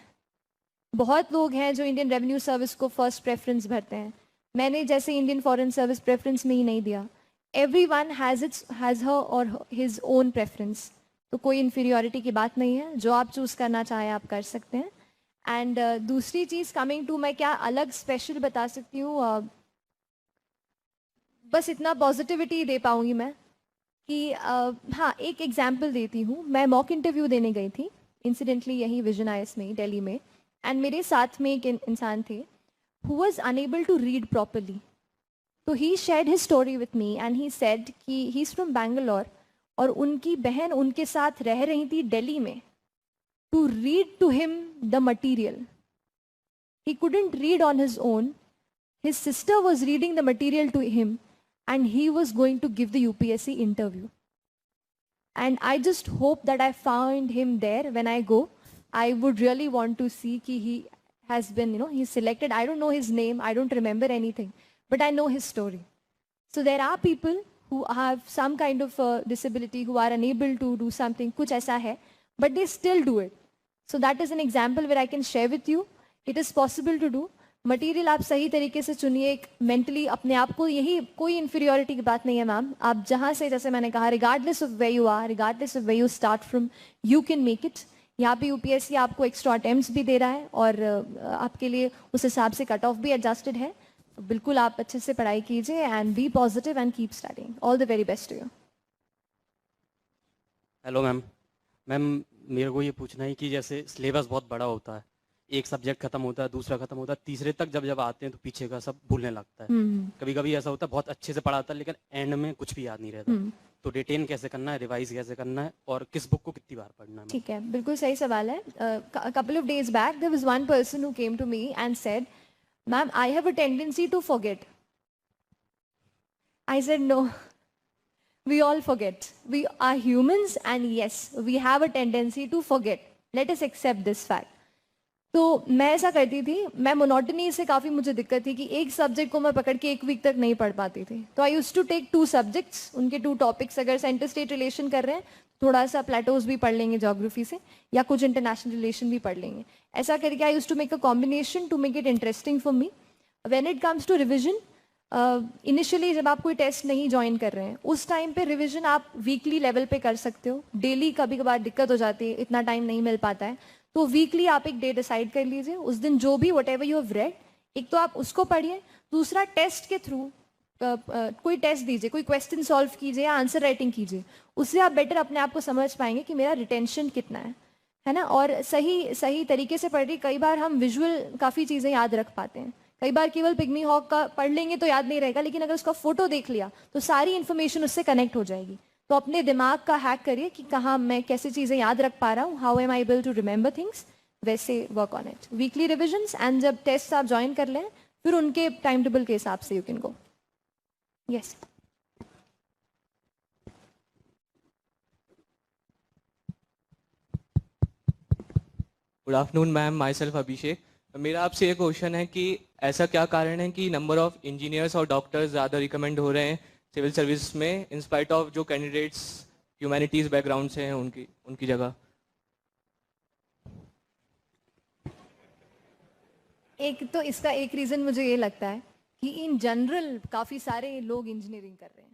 Speaker 1: बहुत लोग हैं जो इंडियन रेवेन्यू सर्विस को फर्स्ट प्रेफरेंस भरते हैं. मैंने जैसे इंडियन फॉरेन सर्विस प्रेफरेंस में ही नहीं दिया. एवरीवन हैज़ हर और हिज ओन प्रेफरेंस. तो कोई इन्फीरियोरिटी की बात नहीं है. जो आप चूज़ करना चाहें आप कर सकते हैं. एंड दूसरी चीज़ कमिंग टू मैं क्या अलग स्पेशल बता सकती हूँ, बस इतना पॉजिटिविटी दे पाऊँगी मैं कि हाँ, एक एग्जाम्पल देती हूँ. मैं मॉक इंटरव्यू देने गई थी इंसिडेंटली यही विजन IAS में, दिल्ली में, एंड मेरे साथ में एक इंसान थे who was unable to read properly. तो he shared his story with me and he said कि ही इज़ फ्रॉम बैंगलोर और उनकी बहन उनके साथ रह रही थी दिल्ली में. To read to him the material, he couldn't read on his own. His sister was reading the material to him and he was going to give the UPSC interview. And I just hope that I found him there when I go. I would really want to see कि he has been, he's selected. I don't know his name, I don't remember anything, but I know his story. So there are people who have some kind of disability, who are unable to do something, कुछ ऐसा है, but they still do it. So that is an example where I can share with you. It is possible to do. Material आप सही तरीके से चुनिए. एक mentally अपने आप को, यही कोई इन्फीरियोरिटी की बात नहीं है मैम. आप जहाँ से, जैसे मैंने कहा, regardless of way you are, regardless of way you start from, you can make it. यहाँ पे UPSC आपको एक्स्ट्रा अटेम्प्ट्स भी दे रहा है और आपके लिए उस हिसाब से कट ऑफ भी एडजस्टेड है. तो बिल्कुल आप अच्छे से पढ़ाई कीजिए and be positive and keep studying. All the very best to you.
Speaker 9: Hello ma'am. Ma'am, मेरे को ये पूछना है कि जैसे सिलेबस बहुत बड़ा होता है, एक सब्जेक्ट खत्म होता है, दूसरा खत्म होता है, तीसरे तक जब आते हैं तो पीछे का सब भूलने लगता है. कभी कभी ऐसा होता है बहुत अच्छे से पढ़ाता है लेकिन एंड में कुछ भी याद नहीं रहता. तो रिटेन कैसे करना है, रिवाइज कैसे करना है, और किस बुक को कितनी बार पढ़ना है?
Speaker 1: ठीक है, बिल्कुल सही सवाल है. Couple of days back there was one person who came to me and said, ma'am, I have a tendency to forget. I said, no, we all forget. We are humans and yes, we have a tendency to forget. Let us accept this fact. तो मैं ऐसा करती थी, मैं monotony से काफ़ी मुझे दिक्कत थी कि एक सब्जेक्ट को मैं पकड़ के एक वीक तक नहीं पढ़ पाती थी. तो I used to take 2 subjects, उनके 2 टॉपिक्स. अगर सेंटर स्टेट रिलेशन कर रहे हैं, थोड़ा सा प्लेटोज भी पढ़ लेंगे ज्योग्राफी से, या कुछ इंटरनेशनल रिलेशन भी पढ़ लेंगे. ऐसा करके I used to make a combination to make it interesting for me. When it comes to revision, initially जब आप कोई टेस्ट नहीं ज्वाइन कर रहे हैं, उस टाइम पे रिवीजन आप वीकली लेवल पे कर सकते हो. डेली कभी कभार दिक्कत हो जाती है, इतना टाइम नहीं मिल पाता है. तो वीकली आप एक डे डिसाइड कर लीजिए. उस दिन जो भी what ever you have read, एक तो आप उसको पढ़िए, दूसरा टेस्ट के थ्रू कोई टेस्ट दीजिए, कोई क्वेश्चन सॉल्व कीजिए या आंसर राइटिंग कीजिए. उससे आप बेटर अपने आप को समझ पाएंगे कि मेरा रिटेंशन कितना है ना. और सही तरीके से पढ़ रही. कई बार हम विजुअल काफ़ी चीज़ें याद रख पाते हैं, कई बार केवल पिग्मी हॉक का पढ़ लेंगे तो याद नहीं रहेगा, लेकिन अगर उसका फोटो देख लिया तो सारी इन्फॉर्मेशन उससे कनेक्ट हो जाएगी. तो अपने दिमाग का हैक करिए कि कहाँ मैं कैसी चीज़ें याद रख पा रहा हूँ, how am I able to remember things. वैसे work on it. Weekly revisions, and जब टेस्ट आप ज्वाइन कर लें फिर उनके टाइम टेबल के हिसाब से you can go. Yes.
Speaker 10: Good afternoon ma'am, myself Abhishek. मेरा आपसे ये क्वेश्चन है कि ऐसा क्या कारण है कि नंबर ऑफ इंजीनियर्स और डॉक्टर्स ज़्यादा रिकमेंड हो रहे हैं सिविल सर्विस में इन स्पाइट ऑफ जो कैंडिडेट्स ह्यूमैनिटीज़ बैकग्राउंड से हैं उनकी जगह?
Speaker 1: एक तो इसका एक रीज़न मुझे ये लगता है कि इन जनरल काफ़ी सारे लोग इंजीनियरिंग कर रहे हैं,